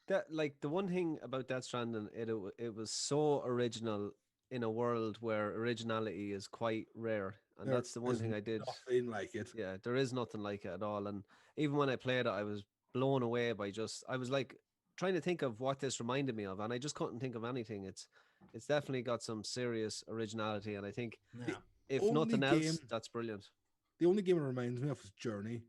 That like the one thing about Death Stranding, it was so original in a world where originality is quite rare, and There that's the one is thing I did. Nothing like it. Yeah, there is nothing like it at all. And even when I played it, I was blown away by I was like trying to think of what this reminded me of, and I just couldn't think of anything. It's definitely got some serious originality, and I think Yeah. if Only nothing else, game- that's brilliant. The only game it reminds me of is Journey.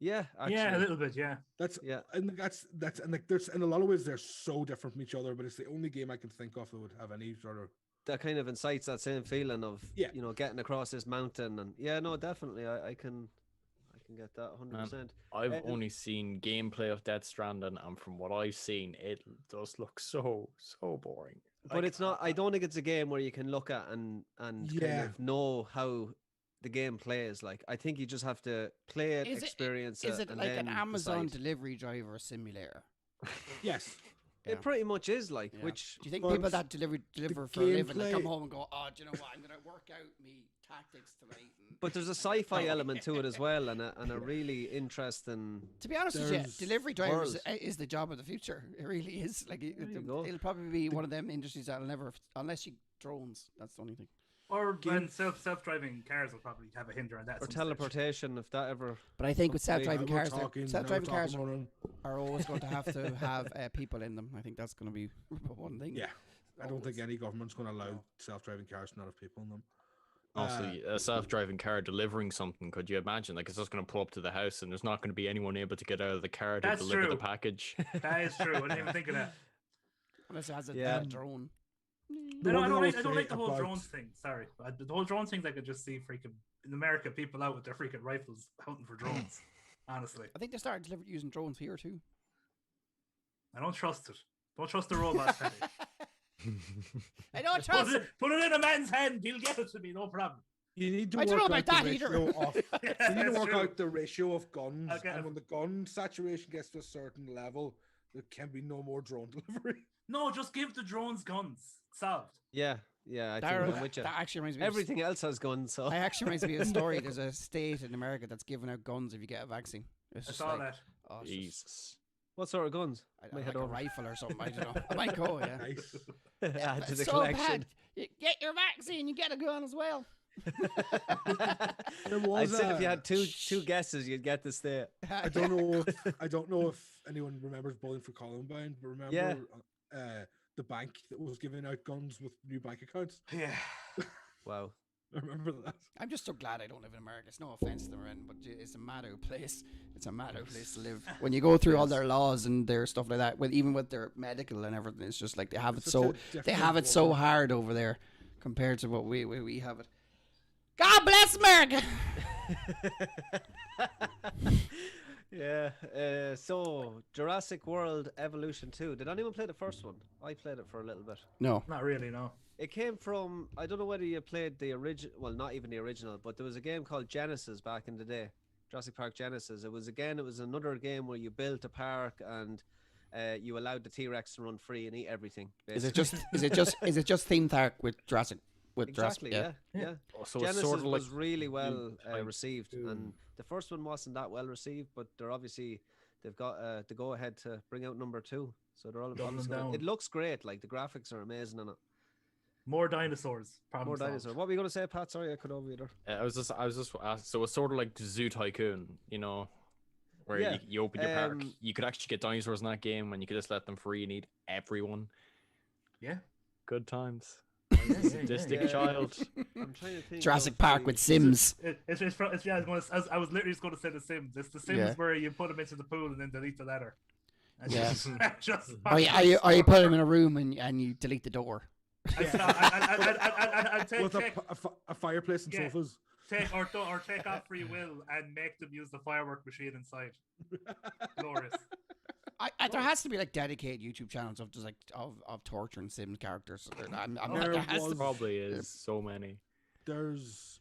Yeah, actually. Yeah, a little bit. Yeah. That's Yeah. and that's and like there's in a lot of ways they're so different from each other, but it's the only game I can think of that would have any sort of That kind of incites that same feeling of Yeah. getting across this mountain, and no, definitely I can get that 100%. I've only seen gameplay of Death Stranding, and from what I've seen, it does look so boring. But it's not. I don't think it's a game where you can look at and kind of know how the game plays. Like, I think you just have to play it, experience it. Is it and like then an Amazon decide. delivery driver simulator? yes. It pretty much is like. Yeah. Which Do you think But people that deliver for a living like, gameplay- come home and go, oh, do you know what? I'm gonna work out me tactics tonight. And But there's a sci-fi element to it as well, and a really interesting. to be honest with There's you, delivery drivers world. is the job of the future. It really is. Like you go. it'll probably be one of them industries that'll never, unless you drones. That's the only thing. Or when self-driving cars will probably have a hinder on that. Or some stage. teleportation, if that ever. But I think with Hopefully. self-driving We're cars, talking- self-driving now we're cars talking about are always going to have people in them. I think that's going to be one thing. Yeah. I don't think Always. any government's going to allow self-driving cars to not have people in them. Also, a self-driving car delivering something, could you imagine? Like, it's just going to pull up to the house, and there's not going to be anyone able to get out of the car to That's deliver the true. package. That is true. I didn't even think of that. Unless it has a, Yeah. a drone. The one thing I would I don't say like the whole about- drones thing. Sorry, the whole drone thing. I could just see freaking in America people out with their freaking rifles hunting for drones. Honestly, I think they started using drones here too. I don't trust it. Don't trust the robots. Teddy. I don't Just trust it. put it in a man's hand. He'll get it to me. No problem. You need to I work don't know out about the that either. ratio of, you need to That's work true. out the ratio of guns, Okay. and when the gun saturation gets to a certain level, there can be no more drone delivery. No, just give the drones guns. Solved. Yeah, I think I'm with you. That actually reminds me. of- Everything else has guns, so. That actually reminds me of a story. There's a state in America that's giving out guns if you get a vaccine. It's I just saw like, that. oh, it's just- Jesus. What sort of guns? I Might don't know, head like a over. rifle or something. I don't know. I might go. Yeah. Nice. Add to It's the so collection. bad. You get your vaccine, you get a gun as well. There I'd was say if you a- had two guesses, you'd get to stay. I don't know. I don't know if anyone remembers Bowling for Columbine, but remember Yeah. the bank that was giving out guns with new bank accounts. Yeah. Wow. I remember that. I'm just so glad I don't live in America. It's no offense to them, but it's a mad out place. It's a mad out place to live. When you go through all their laws and their stuff like that, even with their medical and everything, it's just like they have it It's so such a they have it different so world. hard over there compared to what we have it. God bless America. Yeah. So Jurassic World Evolution 2. Did anyone play the first one? I played it for a little bit. No. Not really. No. It came from, I don't know whether you played the original, well, not even the original, but there was a game called Genesis back in the day. Jurassic Park Genesis. It was another game where you built a park and you allowed the T-Rex to run free and eat everything. Is it basically. just theme park with Jurassic? Exactly, yeah. So Genesis it's sort of like was really well type received, and the first one wasn't that well received, but they've got the go ahead to bring out number 2. So they're all Doubling obviously down. it looks great. Like the graphics are amazing in it. More dinosaurs. Problem More solved. dinosaurs. What were you going to say, Pat? Sorry, I cut over you there. I was just asked, so it's sort of like Zoo Tycoon, where Yeah, you open your park. um, You could actually get dinosaurs in that game, and you could just let them free and eat everyone. Yeah. Good times. yeah, Sadistic yeah. child. I'm trying to think. Jurassic of Park the- with Sims. Yeah, I was literally just going to say the Sims. It's the Sims Yeah. where you put them into the pool and then delete the ladder. And Yeah. just Or you put them in a room and you delete the door. I'd take, With a fireplace and Yeah. sofas. take off free will and make them use the firework machine inside. Glorious. There has to be like dedicated YouTube channels of just like of torturing Sims characters. I'm like, There there has to was- be. Probably is so many. There's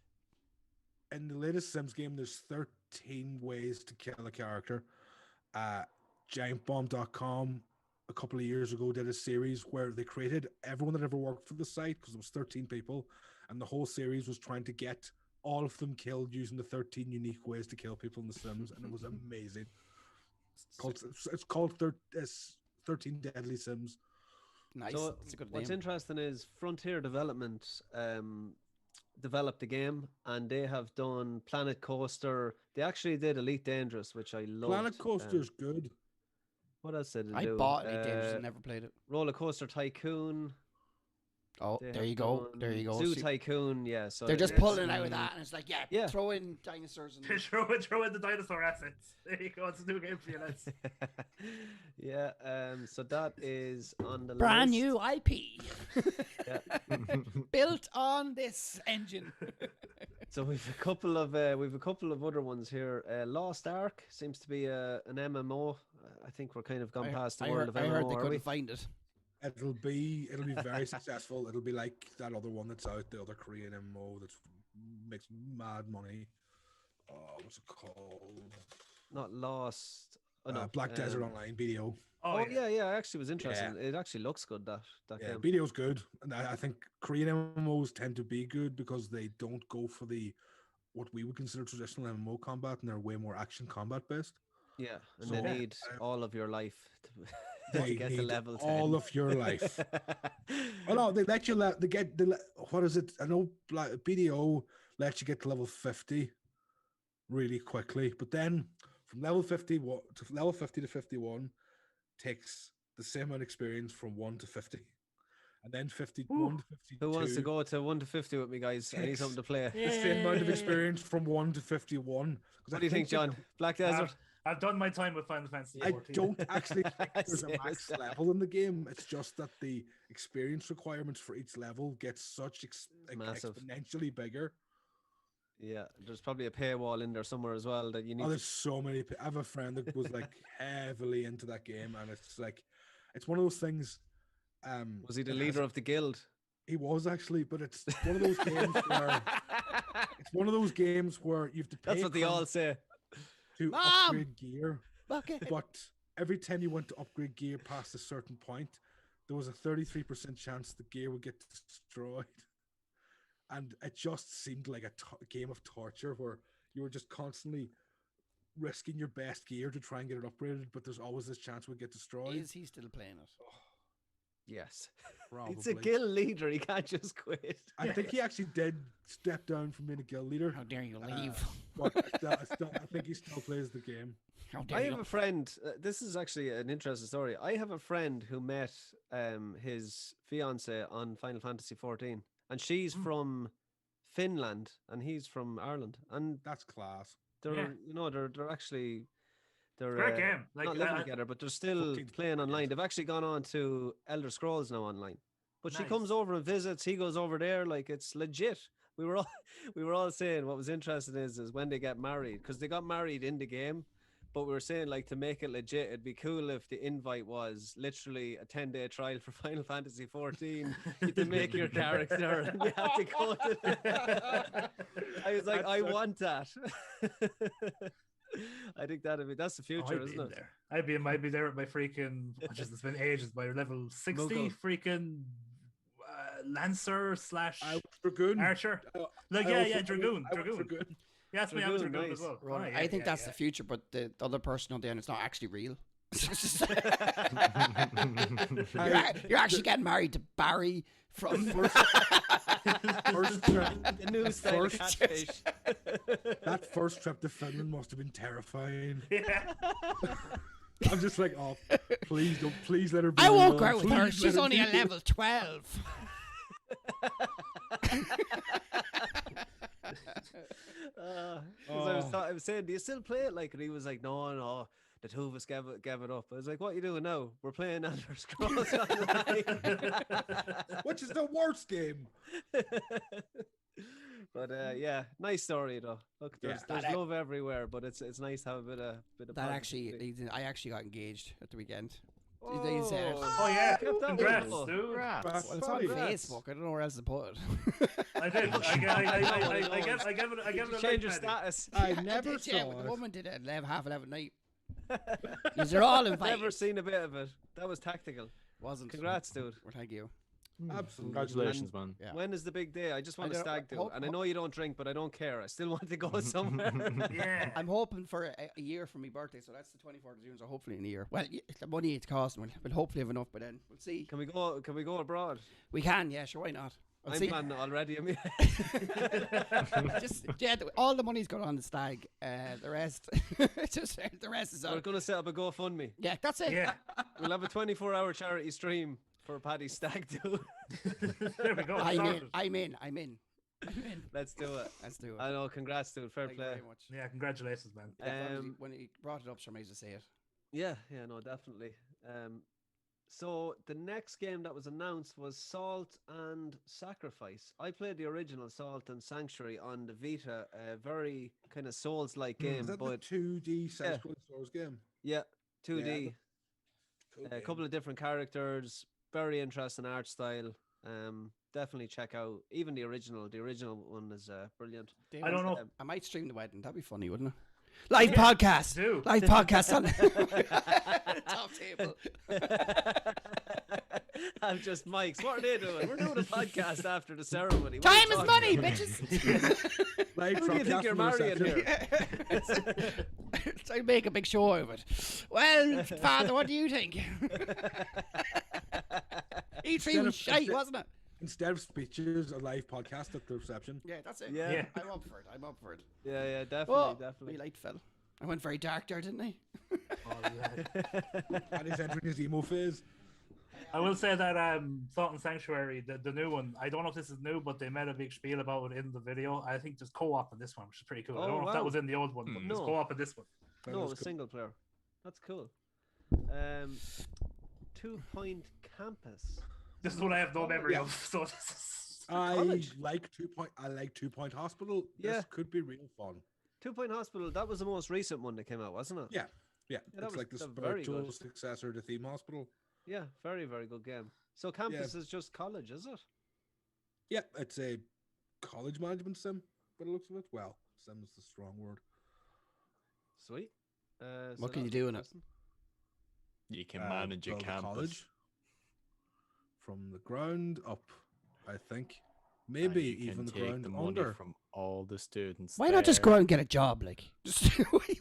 in the latest Sims game, there's 13 ways to kill a character. Giantbomb.com a couple of years ago did a series where they created everyone that ever worked for the site, because it was 13 people, and the whole series was trying to get all of them killed using the 13 unique ways to kill people in The Sims, and it was amazing. It's called 13 Deadly Sims. Nice. So It's a good what's name. interesting is Frontier Development developed the game, and they have done Planet Coaster. They actually did Elite Dangerous, which I loved. Planet Coaster's good. What else did they I do? bought Elite Dangerous and never played it. Roller Coaster Tycoon. Oh, They there have you go. done There you go. Zoo See, Tycoon, yeah. So they're just it's, pulling it out of that, and it's like, Yeah. throw in dinosaurs. And throw in the dinosaur assets. There you go. It's a new game for you, lads. yeah. So that is on the brand list. new IP Yeah. built on this engine. So we've a couple of other ones here. Lost Ark seems to be an MMO. I think we're kind of gone past the world of MMO. I heard they are we? couldn't find it. It'll be very successful. It'll be like that other one that's out, the other Korean MMO that makes mad money. What's it called? Not Lost. Oh, no. Black Desert Online, BDO. Oh yeah. I actually was interested. It actually looks good. That Yeah, game. BDO's good, and I think Korean MMOs tend to be good because they don't go for what we would consider traditional MMO combat, and they're way more action combat based. Yeah, and So, they need all of your life to They get to need level 10. all of your life. Oh no, they let you what is it? I know BDO lets you get to level 50 really quickly, but then from level 50 to 51 takes the same amount of experience from 1 to 50. And then 51 to 52. Who wants to go to 1 to 50 with me, guys? I need something to play. The same amount of experience from 1 to 51. What do you think, John? Black Desert? I've done my time with Final Fantasy I 14. don't actually think there's a Same max as that. level in the game. It's just that the experience requirements for each level get such Massive. exponentially bigger. Yeah, there's probably a paywall in there somewhere as well that you need. Oh, there's so many. I have a friend that was like heavily into that game, and it's like, it's one of those things. Was he the it leader has- of the guild? He was actually, but it's one of those games where you have to pay That's what they all say. to Mom! upgrade gear. Okay. But every time you went to upgrade gear past a certain point, there was a 33% chance the gear would get destroyed. And it just seemed like a game of torture where you were just constantly risking your best gear to try and get it upgraded, but there's always this chance it would get destroyed. Is he still playing it? Yes. Probably. It's a guild leader. He can't just quit. I think he actually did step down from being a guild leader. How dare you leave? But I think he still plays the game. How dare I you? have a friend. This is actually an interesting story. I have a friend who met his fiance on Final Fantasy 14, and she's from Finland, and he's from Ireland, and That's class. they're Yeah. they're actually they're Great game. Like, not living together, but they're still 14 playing online. They've actually gone on to Elder Scrolls now online. But she Nice. comes over and visits. He goes over there, like it's legit. We were all saying what was interesting is when they get married, because they got married in the game. But we were saying, like, to make it legit, it'd be cool if the invite was literally a 10-day trial for Final Fantasy 14. You have to make your character and you have to go to I was like, I want that. I think that's the future, isn't it? There. I'd be there with my freaking, it's been ages, my level 60 Muggle. freaking Lancer / Dragoon. Archer. Like, Dragoon. Yes, me, I was Dragoon, Dragoon as nice. well. Ron, Oh, yeah, I think yeah, that's yeah. the future, but the other person on the end, it's not actually real. You're actually getting married to Barry from First trip, The new style of First- catfish. that first trip to Finland must have been terrifying. Yeah. I'm just like, oh, please let her be. I won't go alone. out with her. Please She's let only be a level 12. I was saying, do you still play it? Like, and he was like, no, the two of us gave it up. I was like, what are you doing now? We're playing Elder Scrolls Online. Which is the worst game. But yeah, nice story though. Look, there's Yeah. love everywhere, but it's nice to have a bit of That positivity. I actually got engaged at the weekend. Oh, They said it. Oh, yeah. kept that Congrats, one. dude. Congrats. Well, it's on Congrats. Facebook. I don't know where else to put it. I did. I gave it a Did you like, change your Paddy. status. I I never did, yeah, saw but the it. woman did it at 11:30 at night. These are all invited. Never seen a bit of it. That was tactical. Wasn't. Congrats, dude. Well, thank you. Absolutely. Congratulations, man. Yeah. When is the big day? I just want I a don't- stag do, hope- and I know you don't drink, but I don't care. I still want to go somewhere. Yeah. I'm hoping for a year for my birthday, so that's the 24th of June. So hopefully in a year. Well, the money it's costing, we'll hopefully have enough by then. We'll see. Can we go? Can we go abroad? We can, yeah, sure, why not? We'll I'm see. planning already. I mean, Just yeah, all the money's gone on the stag. The rest, the rest is we're on. going to set up a GoFundMe. Yeah, that's it. Yeah. We'll have a 24-hour charity stream for Paddy Stag do. There we go. I'm in. Let's do it. Let's do it. I know. Congrats, dude. Fair Thank you play. very much. Yeah, congratulations, man. Yeah, when he brought it up, sure made to say it. Yeah, no, definitely. So the next game that was announced was Salt and Sacrifice. I played the original Salt and Sanctuary on the Vita, a very kind of Souls-like game. Is that but the 2D side-scrolling Souls game? yeah, 2D. Cool A game. couple of different characters, very interesting art style. Definitely check out even the original. The original one is brilliant. I don't know. I might stream the wedding. That'd be funny, wouldn't it? Live podcast. Do. Live podcast on the top table. I'm just Mike's. What are they doing? We're doing a podcast after the ceremony. What are Time you is talking money, about? bitches. Live Who do you from think you're Castle marrying Reception. here? Try to make a big show of it. Well, Father, what do you think? E3 was shite, wasn't it? Instead of speeches, a live podcast at the reception. Yeah, that's it. Yeah. Yeah. I'm up for it. I'm up for it. Yeah, definitely, Oh, definitely. we light fell. I went very dark there, didn't I? Oh, yeah. And he's entering his emo phase. I will say that Salt and Sanctuary, the new one, I don't know if this is new, but they made a big spiel about it in the video. I think there's co-op in this one, which is pretty cool. I Oh, don't know if wow. that was in the old one, but there's No. co-op in this one. No, it was was cool. single player. That's cool. 2 Point Campus. This is what I have no memory yeah. of. So this is I College. like 2 Point Hospital. Yeah. This could be real fun. 2 Point Hospital. That was the most recent one that came out, wasn't it? Yeah. that It's was like the very spiritual good. successor to Theme Hospital. Yeah, very, very good game. So campus is just college, is it? Yeah, it's a college management sim, by the looks of it. Well, sim is the strong word. Sweet. What can you do in it? interesting. You can manage a build campus. college from the ground up, I think. and Maybe you can even the take ground the money under. from all the students. Why not just there. go out and get a job? Like, just,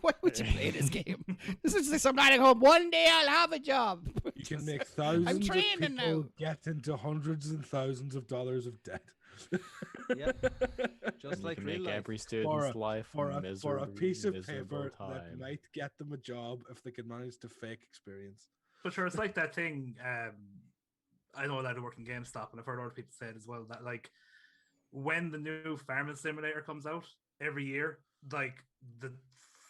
why would you play this game? This is like some guy home. One day I'll have a job. You can make thousands of training people now. get into hundreds and thousands of dollars of debt. Yeah, And just you like can real make life. every student's life for a a piece of miserable paper that time. might get them a job if they can manage to fake experience. But sure, it's like that thing. I know that I work in GameStop, and I've heard other people say it as well. That like when the new farming simulator comes out every year, like the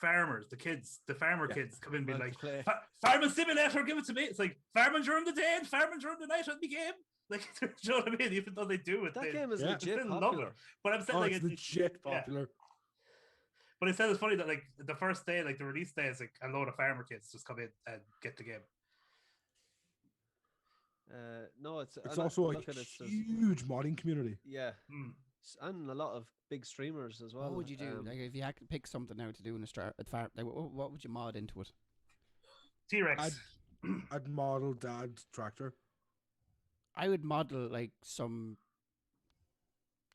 farmers, the kids, the farmer kids come in and be Want to like, play. "Farming simulator, give it to me." It's like farming during the day and farming during the night on the game. Like, you know what I mean? Even though they do it, That they, game is Yeah. it's legit been popular. lovely. But I'm saying Oh, like it's legit popular. But it said it's funny that like the first day, like the release day, is like a load of farmer kids just come in and get the game. No, it's It's also a huge modding community. yeah, Hmm. and a lot of big streamers as well. What would you do? Like, if you had to pick something now to do in a start at far, like, what would you mod into it? T-Rex. I'd model Dad's tractor. I would model like some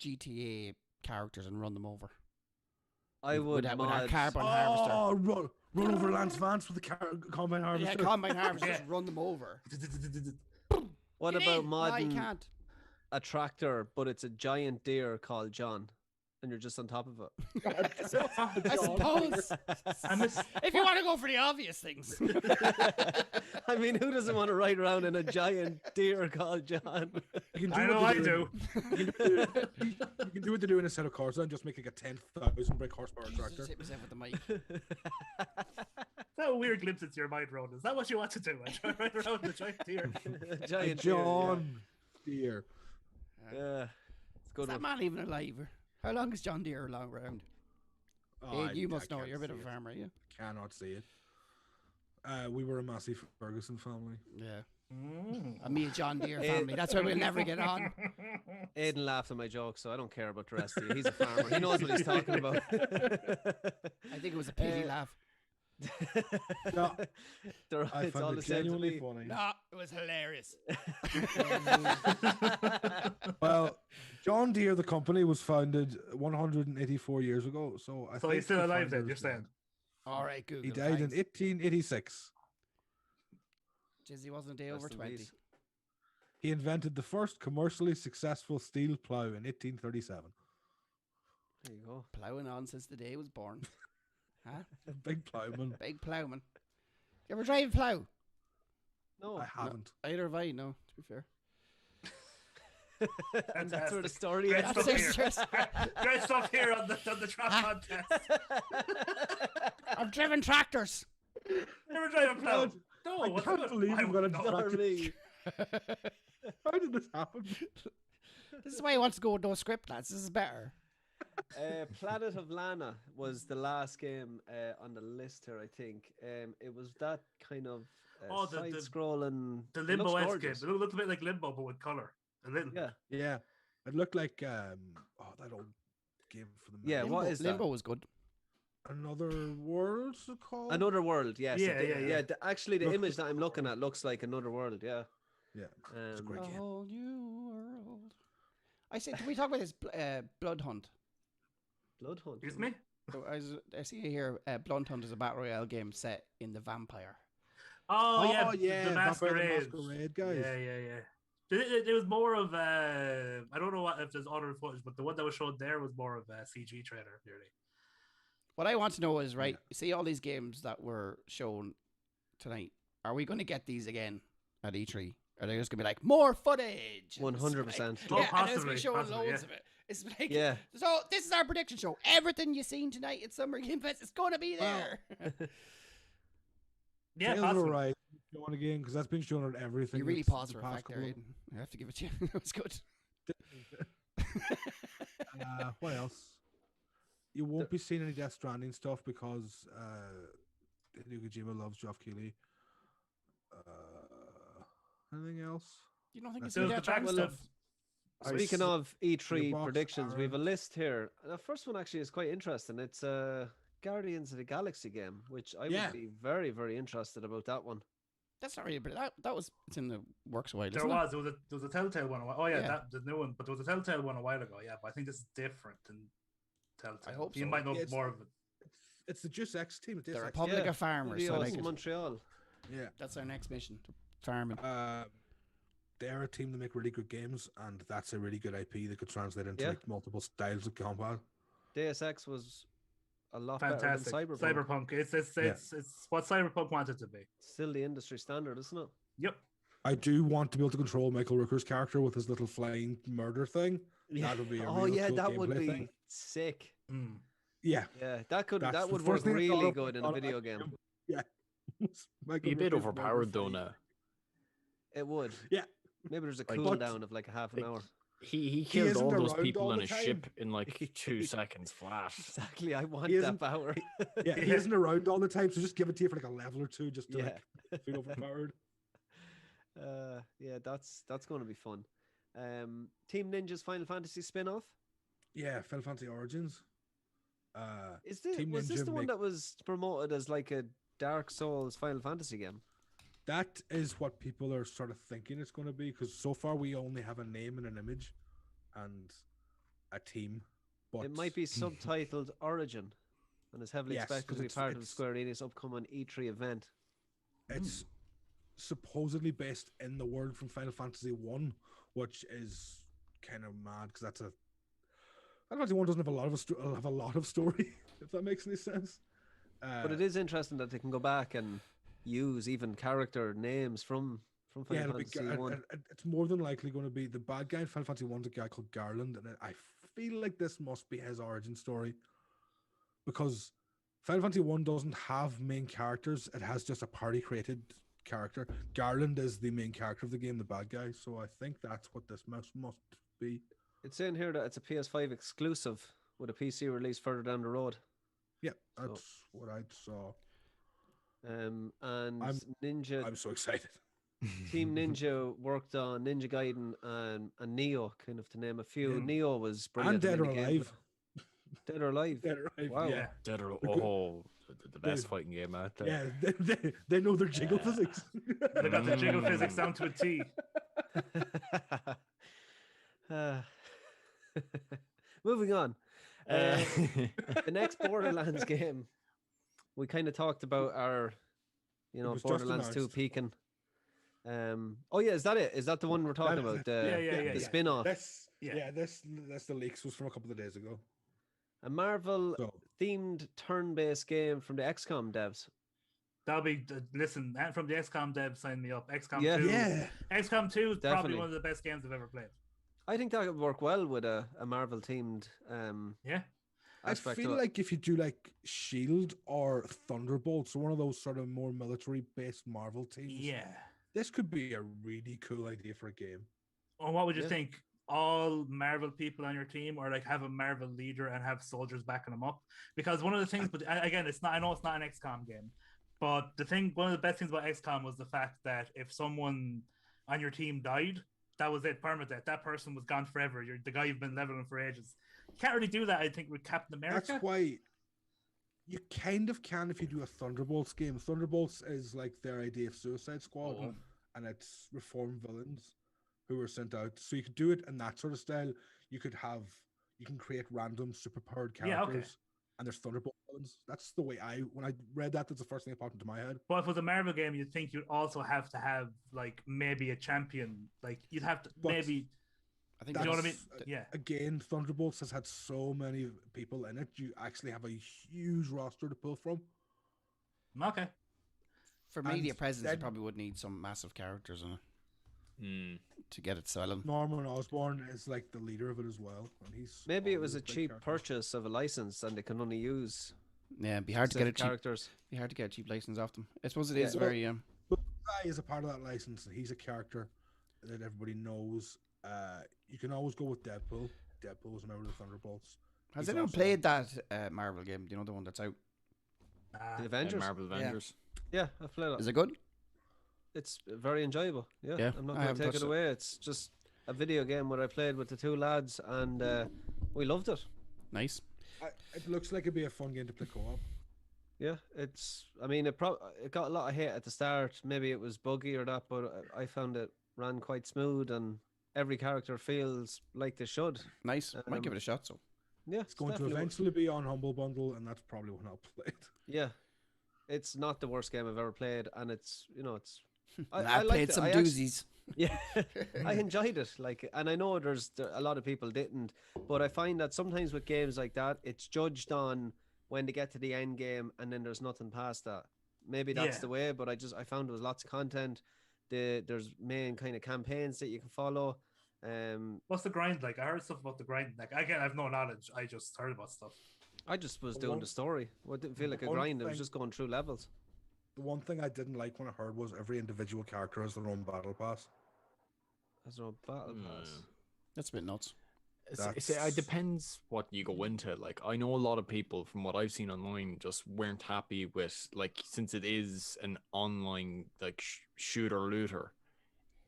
GTA characters and run them over. I would with our mod. carbon harvester. Oh, run over Lance Vance with the combine Yeah, harvester. combine harvester, Yeah. just run them over. What Get about in. No, you modding can't. a tractor, but it's a giant deer called John, and you're just on top of it? I suppose. I miss. If you want to go for the obvious things. I mean, who doesn't want to ride around in a giant deer called John? You can I what know they I in- do. You can do what they do in a set of Corsa and just make like a 10,000 brake horsepower tractor. Just hit myself with the mic. Is that a weird glimpse into your mind, Ron? Is that what you want to do? I try right around the giant deer. A Giant deer, John Deere. yeah. It's Is good. that one. man even alive? How long is John Deere long around? Oh, Aid, you I must know. can't You're a bit of see a it. farmer, you? Cannot see it. We were a massive Ferguson family. Yeah. Mm. And me and John Deere family. That's why we'll never get on. Aiden laughed at my joke, so I don't care about the rest of you. He's a farmer. He knows what he's talking about. I think it was a pity laugh. No, I It's all found the it same to genuinely me. funny. No, it was hilarious. Well, John Deere, the company, was founded 184 years ago. So I So think he's still the alive then, founders- you're saying? All right, Google. He died in thanks. 1886. Jeez, he wasn't a day over Rest in 20. peace. He invented the first commercially successful steel plow in 1837. There you go. Ploughing on since the day he was born. Huh? Big plowman. Big ploughman. You ever drive a plough? No. I haven't. Either have I, no, to be fair. And that's where the Fantastic. story Great ends. stuff That's here. it. Great stuff here on the trap contest. I've driven tractors. Never drive a plow. God, No, I what's can't good? believe I you've got a wouldn't know. Nor me. How did this happen? This is why he wants to go with no script, lads. This is better. Planet of Lana was the last game on the list here, I think. It was that kind of Oh, the side-scrolling. The it looks Limbo-esque game. gorgeous. It looked a bit like Limbo, but with color. A little. Yeah. Yeah, it looked like that old game for the Yeah, Mega. what is that? Limbo was good. Another World? Is it called? Another World, yes. Yeah, yeah. Actually, the Look- image that I'm looking at looks like Another World, yeah. Yeah, it's a great A game. whole new world. I said, did we talk about this Blood Hunt? Blood Hunt. Excuse me? So I see here, Blood Hunt is a battle royale game set in the vampire. Oh, yeah. yeah, The Vampire Masquerade. the Masquerade guys. Yeah. It was more of I don't know if there's other footage, but the one that was shown there was more of a CG trailer, really. What I want to know is, right, see all these games that were shown tonight, are we going to get these again at E3? Are they just going to be like, more footage? 100%. Oh, Yeah, and there's possibly, showing possibly, loads yeah. of it. It's like, Yeah. so this is our prediction show. Everything you've seen tonight at Summer Game Fest is going to be there. Yeah, Tales of possibly. Arise shown again because that's been shown on everything. You really that's paused the for a past fact there, couple Aiden. I have to give it to you. That was good. What else? You won't be seeing any Death Stranding stuff because Hideo Kojima loves Geoff Keighley. Anything else? You don't think it's There was going the to back be stuff. Speaking of E3 box predictions, we have a art. list here. The first one actually is quite interesting. It's Guardians of the Galaxy game, which I Yeah. would be very, very interested about that one. That's not really, but that was, it's in the works a while, There isn't it? was a Telltale one. Oh yeah, Yeah. the new one. But there was a Telltale one a while ago. Yeah, but I think this is different than Telltale. I hope You so. might know Yeah, it's- more of it. It's the Juice X team. The Deus Ex. Republic of Farmers. So I Studios like it. Montreal. Yeah. That's our next mission. Farming. They're a team that make really good games, and that's a really good IP that could translate into Yeah. like multiple styles of combat. Deus Ex was a lot Fantastic. better than Cyberpunk. Cyberpunk. It's what Cyberpunk wanted to be. Still the industry standard, isn't it? Yep. I do want to be able to control Michael Rooker's character with his little flying murder thing. That would be a Oh real yeah, cool that would gameplay be thing. sick. Mm. Yeah. Yeah, That's that the would first work thing I thought really of good in when a I video thought game. of Yeah. Michael Be a bit Rooker's murder overpowered though thing. now. It would. Yeah. Maybe there's a Like- cooldown of like a half an Like- hour. He killed isn't all those around people all on the a time. ship in like 2 seconds flat. Exactly. I want He that isn't- power. Yeah, he Yeah. isn't around all the time, so just give it to you for like a level or two just to Yeah. like feel overpowered. Yeah, that's going to be fun. Team Ninja's Final Fantasy spin-off. Yeah, Final Fantasy Origins. Is this Team was this Ninja the one make- that was promoted as like a Dark Souls Final Fantasy game? That is what people are sort of thinking it's going to be, because so far we only have a name and an image and a team. But It might be subtitled Origin, and is heavily Yes, expected 'cause to be part of it's- Square Enix' upcoming E3 event. it's supposedly based in the world from Final Fantasy 1, which is kind of mad because that's a Final Fantasy 1 doesn't have a lot of story, if that makes any sense. But it is interesting that they can go back and use even character names from Final it'll be Fantasy 1. it's more than likely going to be the bad guy in Final Fantasy 1's a guy called Garland, and I feel like this must be his origin story because Final Fantasy 1 doesn't have main characters; it has just a party created character. Garland is the main character of the game, the bad guy. So I think that's what this must be. It's saying here that it's a PS5 exclusive with a PC release further down the road. Yeah, that's what I saw. And I'm Ninja so excited. Team Ninja worked on Ninja Gaiden and Neo, kind of to name a few. Yeah. Neo was And brilliant. Dead in or the gameplay. Alive. Dead or Alive. Dead or Alive. Wow. Yeah. Dead or The good- the best fighting game out there. Yeah, they know their jiggle Yeah. physics. They got the jiggle Mm. physics down to a T. Moving on. Uh, The next Borderlands game, we kind of talked about our, was just Borderlands 2 announced. peaking. Oh yeah, is that it? Is that the one we're talking That is about? it. The, Yeah. the spin-off. This, Yeah. this the leaks was from a couple of days ago. A Marvel So themed turn-based game from the XCOM devs. That'll be listen. And from the XCOM dev, sign me up. XCOM Yeah. 2. Yeah. XCOM 2 is probably Definitely. one of the best games I've ever played. I think that would work well with a Marvel themed Yeah. I aspect. feel to it. like if you do like Shield or Thunderbolts, one of those sort of more military-based Marvel teams, Yeah. this could be a really cool idea for a game. Or what would you Yeah. think? All Marvel people on your team, or like have a Marvel leader and have soldiers backing them up? Because one of the things, but again, it's not. I know it's not an XCOM game, but one of the best things about XCOM was the fact that if someone on your team died, that was it, permadeath. That person was gone forever. You're the guy you've been leveling for ages. You can't really do that, I think, with Captain America. That's why you kind of can if you do a Thunderbolts game. Thunderbolts is like their idea of Suicide Squad, Oh. and it's reformed villains who are sent out. So you could do it in that sort of style. You can create random superpowered characters, Yeah, okay. and there's Thunderbolt villains. That's the way when I read that, that's the first thing that popped into my head. But if it was a Marvel game, you'd think you'd also have to have like maybe a champion. Like you'd have to But maybe. I think You know what I mean? That's- Yeah. Again, Thunderbolts has had so many people in it. You actually have a huge roster to pull from. Okay. for media and presence, you then- probably would need some massive characters in it Mm. to get it selling. Norman Osborn is like the leader of it as well, and he's Maybe it all was a these big cheap characters. purchase of a license, and they can only use Yeah, it'd be hard to get a specific cheap. characters. Be hard to get a cheap license off them. I suppose it Yeah. is very. But Guy is a part of that license, and he's a character that everybody knows. You can always go with Deadpool. Deadpool was a member of the Thunderbolts. Has He's anyone also- played that Marvel game? Do you know the one that's out? The Avengers. Marvel Avengers. Yeah, I've played it. Is it good? It's very enjoyable. Yeah, Yeah, I'm not I going haven't to take touched it it. away. It's just a video game where I played with the two lads, and we loved it. Nice. It looks like it'd be a fun game to play co-op. Yeah, I mean, it got a lot of hate at the start. Maybe it was buggy or that, but I found it ran quite smooth, and every character feels like they should. Nice. Might give Um, it a shot. So Yeah, It's going to definitely eventually be on Humble Bundle, and that's probably when I'll play it. Yeah, it's not the worst game I've ever played, and it's it's. I've liked played it. some I actu- doozies. Yeah, I enjoyed it. Like, and I know there's a lot of people didn't, but I find that sometimes with games like that, it's judged on when they get to the end game, and then there's nothing past that. Maybe that's Yeah. the way, but I found there was lots of content. There's main kind of campaigns that you can follow. What's the grind like? I heard stuff about the grind. Like again, I've no knowledge. I just heard about stuff. I just was The doing one- the story. Well, it didn't feel like a one grind. It was thing- just going through levels. The one thing I didn't like when I heard was every individual character has their own battle pass. There's no battle pass. Mm. That's a bit nuts. That's- It depends what you go into. Like, I know a lot of people from what I've seen online just weren't happy with, like, since it is an online like shooter looter,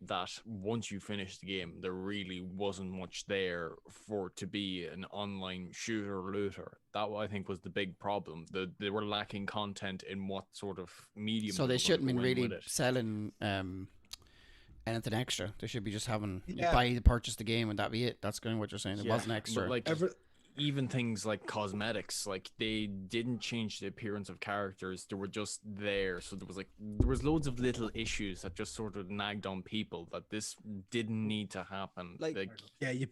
that once you finish the game, there really wasn't much there for it to be an online shooter looter. That I think was the big problem. They were lacking content in what sort of medium. So were they gonna shouldn't go be in really with it. selling anything extra. They should be just having you Yeah. purchase the game and that be it. That's kind of what you're saying. It Yeah, wasn't but, extra. like Every even things like cosmetics, like they didn't change the appearance of characters. They were just there. So there was loads of little issues that just sort of nagged on people that this didn't need to happen. Like- yeah, you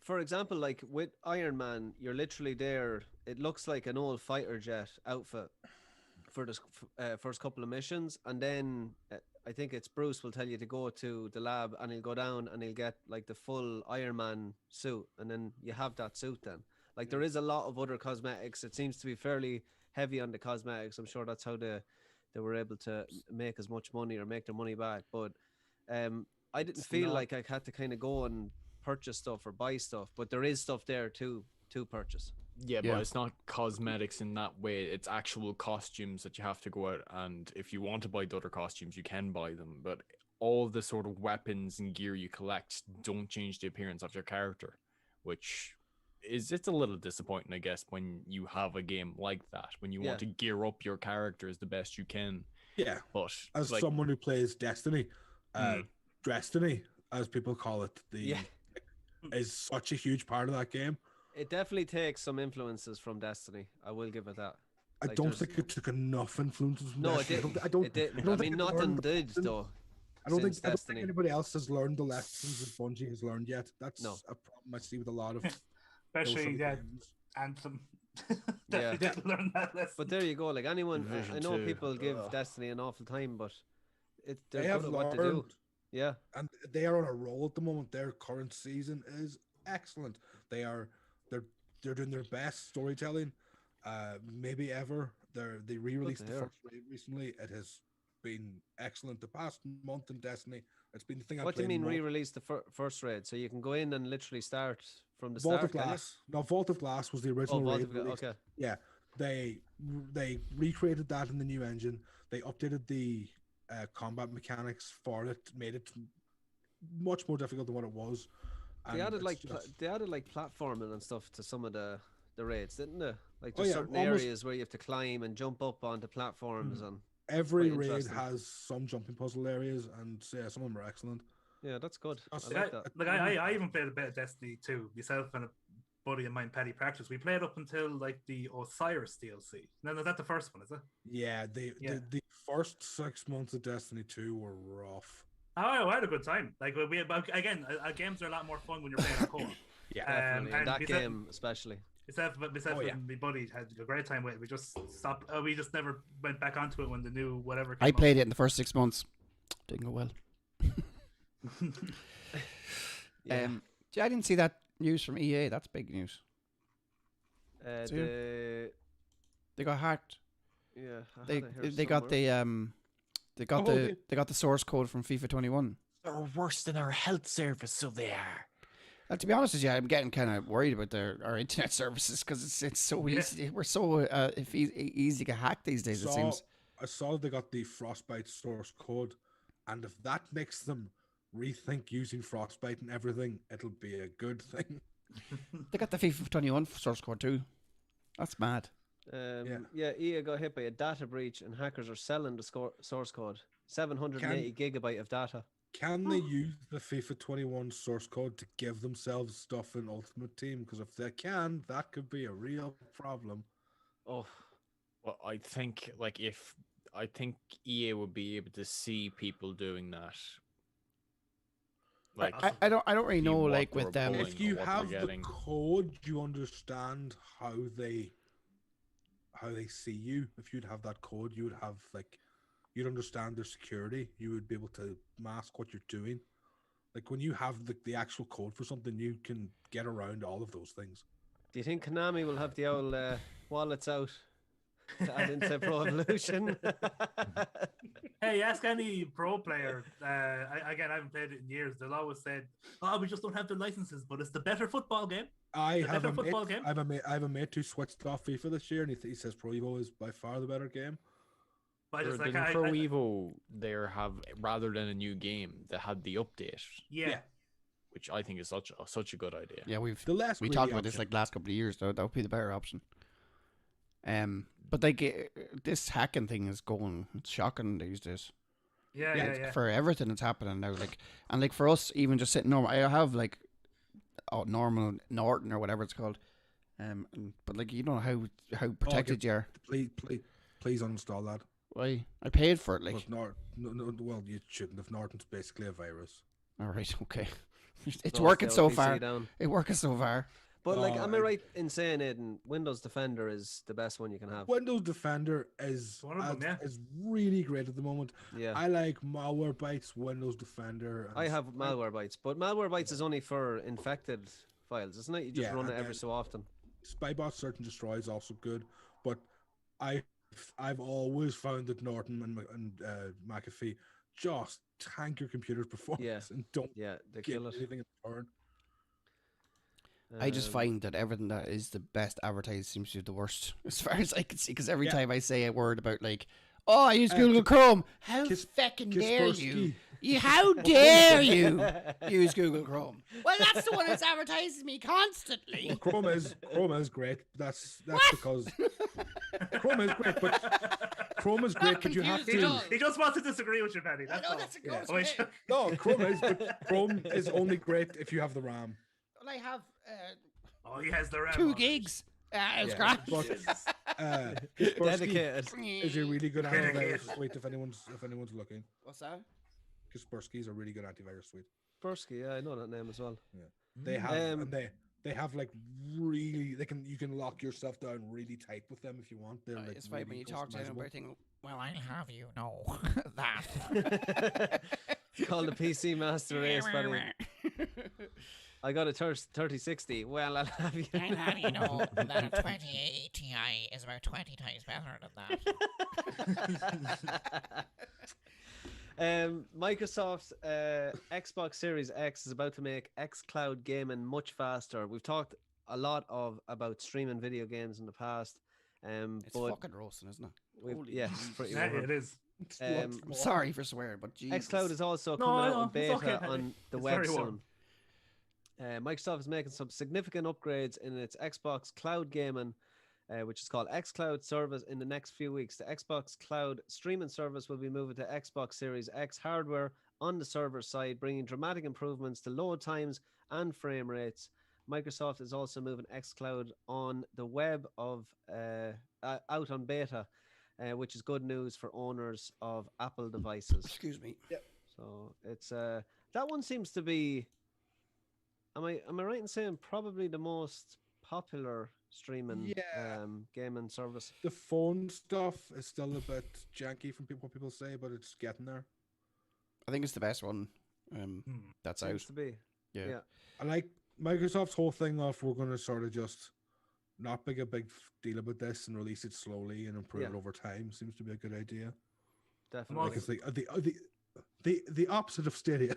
For example, like with Iron Man, you're literally there. It looks like an old fighter jet outfit for the first couple of missions, and then I think it's Bruce will tell you to go to the lab, and he'll go down and he'll get like the full Iron Man suit, and then you have that suit. Then, like, there is a lot of other cosmetics. It seems to be fairly heavy on the cosmetics. I'm sure that's how they were able to make as much money or make their money back. But I didn't It's feel not- like I had to kind of go and purchase stuff or buy stuff, but there is stuff there to purchase. Yeah, Yeah. but it's not cosmetics in that way. It's actual costumes that you have to go out, and if you want to buy the other costumes, you can buy them. But all the sort of weapons and gear you collect don't change the appearance of your character, which it's a little disappointing, I guess, when you have a game like that, when you want to gear up your characters the best you can. yeah. But As like, someone who plays Destiny, Mm. Destiny, as people call it, Yeah. is such a huge part of that game. It definitely takes some influences from Destiny. I will give it that. I Like, don't there's- think it took enough influences from No, it Destiny. didn't. I don't, It didn't. I don't I think mean, it nothing learned the did lesson. though. I don't since think Destiny. anybody else has learned the lessons that Bungie has learned yet. That's No. a problem I see with a lot of Especially those sort of yeah, games. Anthem. Yeah. Definitely learn that lesson. But there you go. Like anyone, I Division know 2. people give Ugh. Destiny an awful time, but They they're have good at what they learned, do. Yeah. and they are on a roll at the moment. Their current season is excellent. They're they're doing their best storytelling, maybe ever. They re-released to the hear. first raid recently. It has been excellent. The past month in Destiny, it's been the thing I What do you played mean most. re-release the first raid? So you can go in and literally start from the Vault start. of Glass. No, Vault of Glass was the original Vault raid of Glass, release. okay. Yeah, they recreated that in the new engine. They updated the combat mechanics for it, made it much more difficult than what it was. They And added it's like just- they added like platforming and stuff to some of the raids, didn't they? Like Oh, there's yeah, certain almost- areas where you have to climb and jump up onto platforms, and every quite raid interesting. has some jumping puzzle areas, and yeah, some of them are excellent. yeah, that's good. That's- I like that. Like I even played a bit of Destiny 2 myself and a buddy of mine, Paddy Practice. We played up until like the Osiris DLC. No, is that the first one? Is it? Yeah, Yeah. the first 6 months of Destiny 2 were rough. Oh, I had a good time. Like again, games are a lot more fun when you're playing on co-op. Definitely. In and that myself- game, especially. Myself Oh, yeah. and my buddy had a great time with it. We just stopped. We just never went back onto it when the new whatever. Came I played it in the first 6 months. Didn't go well. Yeah. I didn't see that news from EA. That's big news. So they got hacked. Yeah. I They had it here they got somewhere. they got the source code from FIFA 21. They're worse than our health service, so they are. To be honest with you, I'm getting kind of worried about our internet services because it's so easy. We're so easy to get hacked these days. It seems. I saw they got the Frostbite source code, and if that makes them rethink using Frostbite and everything, it'll be a good thing. They got the FIFA 21 source code too. That's mad. Yeah, EA got hit by a data breach, and hackers are selling the source code. 780 gigabyte of data. Can they use the FIFA 21 source code to give themselves stuff in Ultimate Team? Because if they can, that could be a real problem. Oh, Well, I think EA would be able to see people doing that. Like I don't really see know. what Like they with were them, pulling. If you what they're have the getting. code, you understand how they see you. If you'd have that code, you would have you'd understand their security. You would be able to mask what you're doing. Like when you have the actual code for something, you can get around all of those things. do you think Konami will have the old wallets out to add into Pro Evolution? Hey, ask any pro player. I haven't played it in years. They'll always say, "Oh, we just don't have the licenses," but it's the better football game. I The have better a mate. football game? I have a mate who switched off FIFA this year, and he says Pro Evo is by far the better game. But I just like There's Pro Evo, there have rather than a new game, they had the update, yeah. which I think is such a good idea. yeah, we The less talked greedy about this option. like last couple of years. Though that would be the better option. But like this hacking thing is it's shocking these days. Yeah. For everything that's happening now, like for us, even just sitting normal. I have normal Norton or whatever it's called, but like you know how protected you are. Please uninstall that. Why? I paid for it. Like, Well, well, you shouldn't have. Norton's basically a virus. all right, okay, it's Close working the so LPC far. down. It's working so far. But like, am I I- right in saying, Aiden, Windows Defender is the best one you can have? Windows Defender is One of them, yeah. is really great at the moment. Yeah. I like Malwarebytes, Windows Defender. and I have Malwarebytes, but Malwarebytes is only for infected files, isn't it? You just Yeah, run it and every then- so often. Spybot Search and Destroy is also good, but I've always found that Norton and McAfee just tank your computer's performance and don't Yeah, they get kill it. anything in return. I just Um, find that everything that is the best advertised seems to be the worst, as far as I can see. Because every Yeah. time I say a word about like, oh, I use Uh, Google Chrome, how Kis- fucking dare you? Kaspersky. How dare you use Google Chrome? Well, that's the one that's advertises me constantly. Well, Chrome is great. That's because Chrome is great, but Chrome is great, but you have confused at all. to. He just wants to disagree with you, Paddy. That's all. that's a Yeah. good Oh, wait, No, Chrome is only great if you have the RAM. Well, I have Oh, he has the RAM. 2 on it. gigs. It's Yeah, grand. but Jesus. Kaspersky Dedicated. is a really good Dedicated. antivirus suite if anyone's looking. What's that? Kaspersky is a really good antivirus suite. Persky, yeah, I know that name as well. They have Um, and they have like really you can lock yourself down really tight with them if you want. They're like It's funny when really you talk to them customizable. about things. Well, I'll have you know that. It's called the PC Master Race, buddy. I got a 3060. Well, I'll have you. I'll have you know that a 2080 Ti is about 20 times better than that. Microsoft's Xbox Series X is about to make xCloud gaming much faster. We've talked a lot about streaming video games in the past. It's but fucking roasting, isn't it? Holy yes, Jesus. pretty Yeah, over. it is. I'm sorry for swearing, but Jesus. xCloud is also No, coming no, out in it's beta okay, Paddy. on the It's web very soon. warm. Microsoft is making some significant upgrades in its Xbox Cloud gaming, which is called xCloud service in the next few weeks. The Xbox Cloud streaming service will be moving to Xbox Series X hardware on the server side, bringing dramatic improvements to load times and frame rates. Microsoft is also moving xCloud on the web out on beta, which is good news for owners of Apple devices. Excuse me. So it's that one seems to be. Am I right in saying probably the most popular streaming gaming service? The phone stuff is still a bit janky from what people say, but it's getting there. I think it's the best one. That's out. Seems to be. Yeah. I like Microsoft's whole thing of we're going to sort of just not make a big deal about this and release it slowly and improve it over time. Seems to be a good idea. Definitely. Like it's the opposite of Stadia.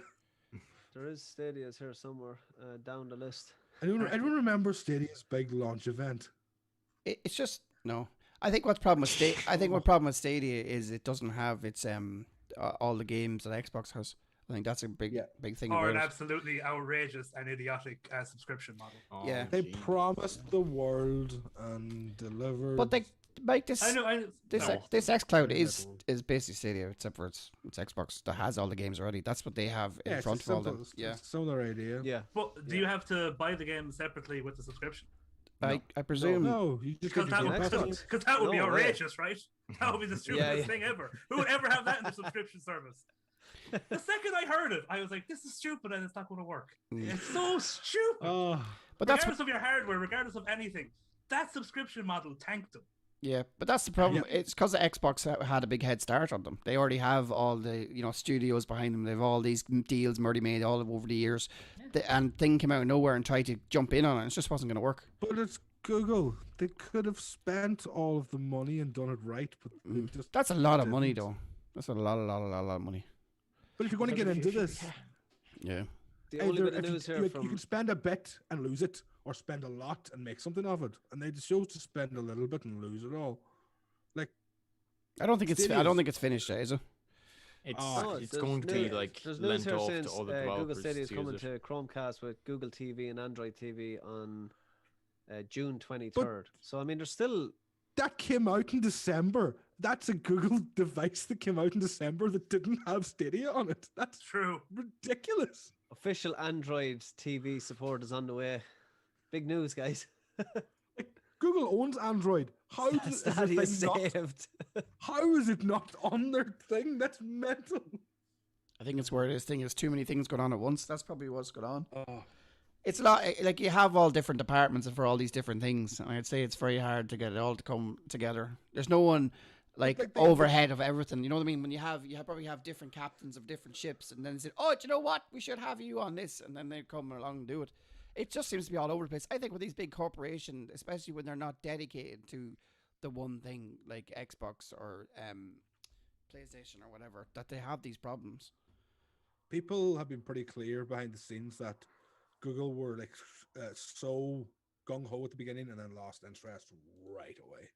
There is Stadia's here somewhere down the list. Anyone remember Stadia's big launch event? It's just no. I think what's problem with problem with Stadia is it doesn't have its all the games that Xbox has. I think that's a big thing. Or an about it. absolutely outrageous and idiotic subscription model. Oh, Yeah. They gee. promised the world and delivered. But they make this. I know. This xCloud Very is little. basically Stadia, except for it's Xbox that has all the games already. That's what they have in it's front a of all them. simple- Yeah, it's a similar idea. Yeah. But do you have to buy the game separately with the subscription? I presume. No, you just Because get your that, Game Pass. Xbox. because that would be No way. outrageous, right? That would be the stupidest yeah. thing ever. Who would ever have that in their subscription service? The second I heard it, I was like, "This is stupid, and it's not going to work." Mm. It's so stupid. Oh, But that's Regardless of your hardware, regardless of anything, that subscription model tanked them. Yeah, but that's the problem. It's because the Xbox had a big head start on them. They already have all the studios behind them. They have all these deals already made all over the years, and thing came out of nowhere and tried to jump in on it. It just wasn't going to work. but it's Google. They could have spent all of the money and done it right, but they just That's a lot of money, didn't. though. That's a lot of money. But if you're going to get into this, Yeah. The only either bit of if news you, here you from can spend a bit and lose it, or spend a lot and make something of it. And they just chose to spend a little bit and lose it all. Like, I don't think it's. I Stadia's- don't think it's finished yet, is it? It's Oh, it's there's going to be news- like there's news lent here off since to other Google developers Stadia is to coming use it. to Chromecast with Google TV and Android TV on June 23rd. So I mean, there's still that came out in December. That's a Google device that came out in December that didn't have Stadia on it. That's True. ridiculous. official Android TV support is on the way. Big news, guys. Google owns Android. How does Stadia is it not, saved. how is it not on their thing? That's mental. I think it's where this thing is too many things going on at once. That's probably what's going on. Oh, It's a lot. Like you have all different departments for all these different things, and I'd say it's very hard to get it all to come together. There's no one like Like they- overhead of everything. You know what I mean? When you probably have different captains of different ships, and then they say, "Oh, do you know what? We should have you on this," and then they come along and do it. It just seems to be all over the place. I think with these big corporations, especially when they're not dedicated to the one thing like Xbox or PlayStation or whatever, that they have these problems. people have been pretty clear behind the scenes that Google were like so gung ho at the beginning and then lost interest right away.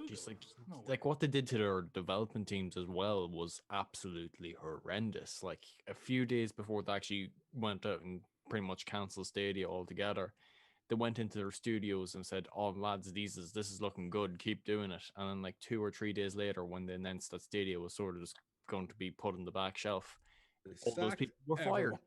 Just No way. like what they did to their development teams as well was absolutely horrendous. Like a few days before they actually went out and pretty much canceled Stadia altogether, they went into their studios and said, "Oh lads, this is looking good. Keep doing it." And then like 2 or 3 days later, when they announced that Stadia was sort of just going to be put on the back shelf, They all those sacked people were fired. everyone.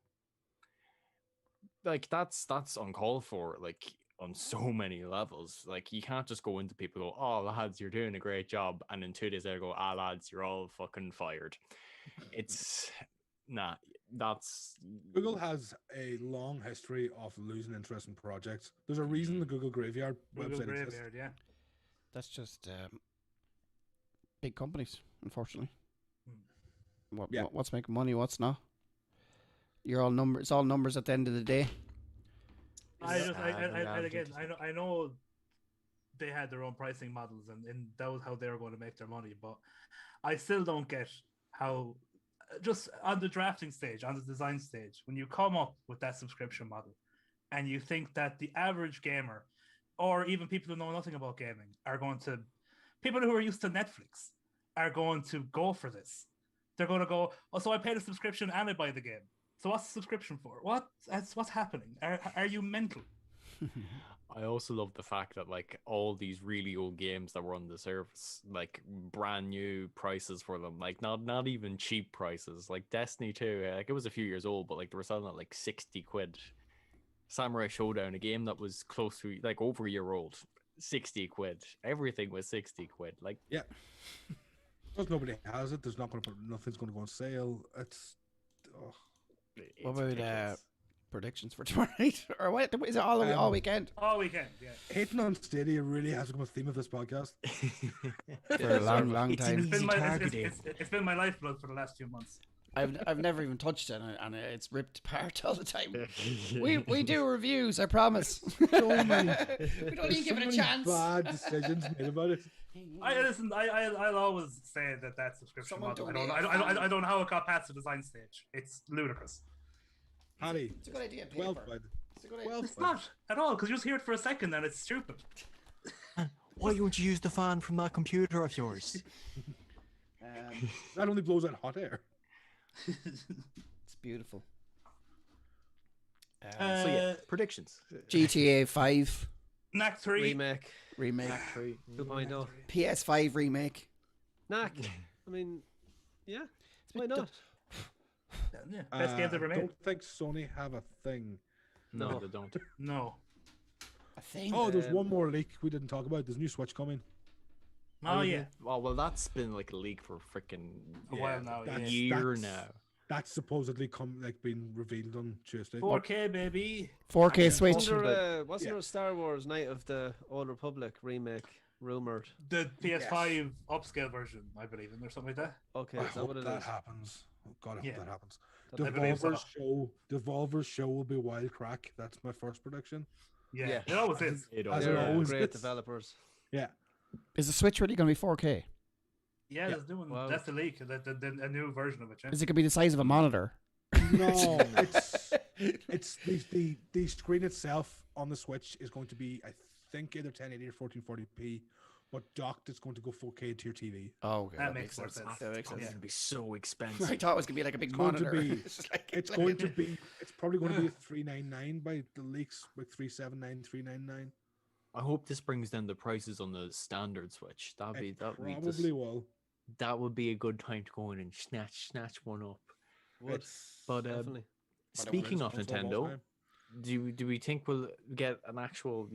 Like that's uncalled for. Like on so many levels. Like you can't just go into people and go, "Oh lads, you're doing a great job," and then 2 days later go, "Ah lads, you're all fucking fired." It's Nah, that's Google has a long history of losing interest in projects. There's a reason the Google Graveyard Google website exists. Graveyard, yeah. That's just big companies, unfortunately. What's making money? What's not? You're all numbers. It's all numbers at the end of the day. I know they had their own pricing models, and that was how they were going to make their money. But I still don't get how, just on the drafting stage, on the design stage, when you come up with that subscription model, and you think that the average gamer, or even people who know nothing about gaming, people who are used to Netflix, are going to go for this. They're going to go, oh, so I paid a subscription and I buy the game. So what's the subscription for? What's happening? Are you mental? I also love the fact that like all these really old games that were on the service, like brand new prices for them, like not even cheap prices. Like Destiny 2, like it was a few years old, but like they were selling at like 60 quid. Samurai Showdown, a game that was close to like over a year old, 60 quid. Everything was 60 quid. Like Yeah. Because nobody has it, nothing's going to go on sale. It's What about ridiculous. predictions for tomorrow night? Or what? Is it all weekend? All weekend, yeah. hating on Stadia really has become a theme of this podcast. For a long It's time. an easy target. It's been my lifeblood for the last 2 months. I've never even touched it, and it's ripped apart all the time. We do reviews, I promise. So many, We don't even give it a chance. bad decisions made about it. I'll always say that subscription Someone model. donate I don't know how it got past the design stage. It's ludicrous. Harry, It's a good idea. well Paper. played. It's a good idea. Well It's played. not at all, because you just hear it for a second and it's stupid. Why don't you use the fan from that computer of yours? That only blows out hot air. It's beautiful. So yeah, predictions. GTA 5 Knack 3. Remake remake, 2.0. PS5 remake. Knack. I mean, yeah, why not? Yeah, best games ever made. Don't think Sony have a thing. No, they don't. No. I think. Oh, there's one more leak we didn't talk about. There's new Switch coming. Oh, yeah. Well, that's been like a leak for freaking A while now, a yeah. year now. That's supposedly been revealed on Tuesday. 4K, baby. 4K Switch. Wasn't there a Star Wars Knight of the Old Republic remake rumored? The PS5 upscale version, I believe, and or something like that. Okay, I is that hope what it that is? happens. Oh God, I hope Yeah. that happens. I believe so. Devolver's show will be wild crack. That's my first prediction. Yeah, Yeah. it always is. It As always it They're always great is. developers. Yeah. Is the Switch really going to be 4K? Yeah, Yeah. there's doing Wow. that's the leak. A new version of it. Yeah. Is it going to be the size of a monitor? No, it's the screen itself on the Switch is going to be, I think, either 1080 or 1440p, but docked it's going to go 4K to your TV. Oh, okay. That makes more sense. That makes sense. Yeah. It's gonna be so expensive. I thought it was going to be like a big It's going to monitor. be- It's just like- It's going to be. It's probably going to be 399 by the leaks, like 379, 399. I hope this brings down the prices on the standard Switch. It Probably will. that would be a good time to go in and snatch one up. Would. But Definitely. speaking of Console of all Nintendo, time. do we think we'll get an actual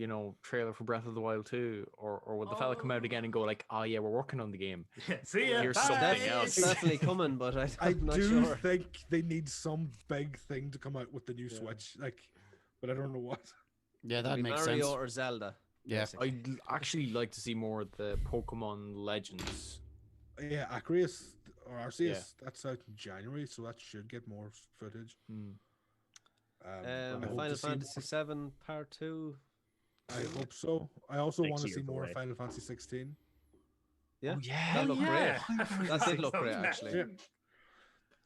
trailer for Breath of the Wild 2, or will the fella come out again and go like, oh yeah, we're working on the game? Yeah, see ya. Here's Bye. something else. It's definitely coming, but I I'm not do sure. think they need some big thing to come out with the new Yeah. Switch, but I don't know what. Yeah, that It'd be makes Mario sense. or Zelda. Yeah. basically. I'd actually like to see more of the Pokemon Legends. Yeah, Arceus or Arceus. Yeah. That's out in January, so that should get more footage. Hmm. I hope Final to see Fantasy 7 Part 2. I hope so. I also Next want to year, see more right? Final Fantasy 16. Yeah, Oh, yeah, that looked yeah. great. That did look great, actually. Yeah.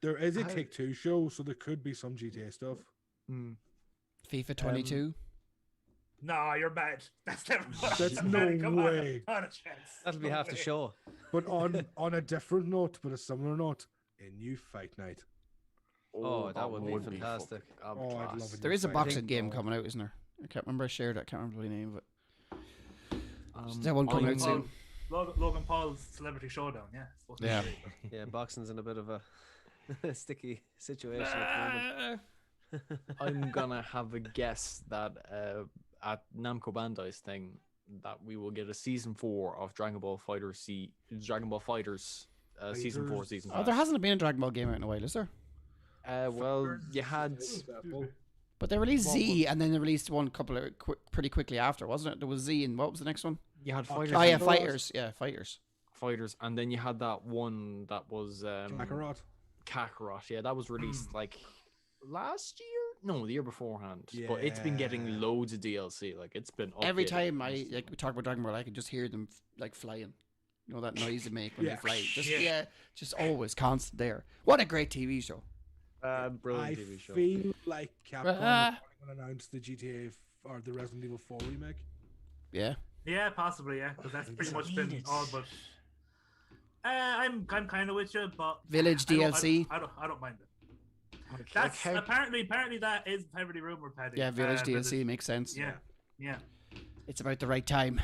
There is a How- Take-Two show, so there could be some GTA stuff. Hmm. FIFA 22. No, you're bad. That's never. That's man, no come on, way. not a chance. That'll be No half the way. show. But on a different note, but a similar note, a new Fight Night. Oh, that would be fuck- fantastic. that'd be Oh, I'd class. love it. There is a I boxing think- game coming out, isn't there? I can't remember. I shared it. I can't remember the name of it. Um, That one coming I'm- out soon. Logan Paul's Celebrity Showdown. Yeah. it's supposed to be Yeah. great. Yeah, boxing's in a bit of a sticky situation at the moment. I'm gonna have a guess that at Namco Bandai's thing that we will get a season 4 of Dragon Ball Fighters season 4 Fighters. season Oh, 5. there hasn't been a Dragon Ball game out in a while, is there? Well, you had But they released What Z, and then they released one couple of pretty quickly after, wasn't it? There was Z, and what was the next one? you had Oh, fighters. Oh yeah, and- Fighters. Yeah, Fighters. Fighters, and then you had that one that was Kakarot. Kakarot. Yeah, that was released like last year. No, the year beforehand. But it's been getting Yeah. loads of DLC. Like it's been Every updated time constantly. we talk about Dragon Ball, I can just hear them like flying. You know that noise they make when Yeah. they fly. Just Yeah. just always constant there. What a great TV show. Brilliant I TV show. feel like Capcom Ah. is probably going to announce the GTA or the Resident Evil 4 remake. Yeah. Yeah, possibly. Yeah, because that's pretty much been Needed. all but. I'm kind of with you, but Village I don't- DLC. I don't mind it. Like That's how- apparently that is heavily rumored. Paddy. Yeah, Village DLC Village- makes sense. Yeah. It's about the right time.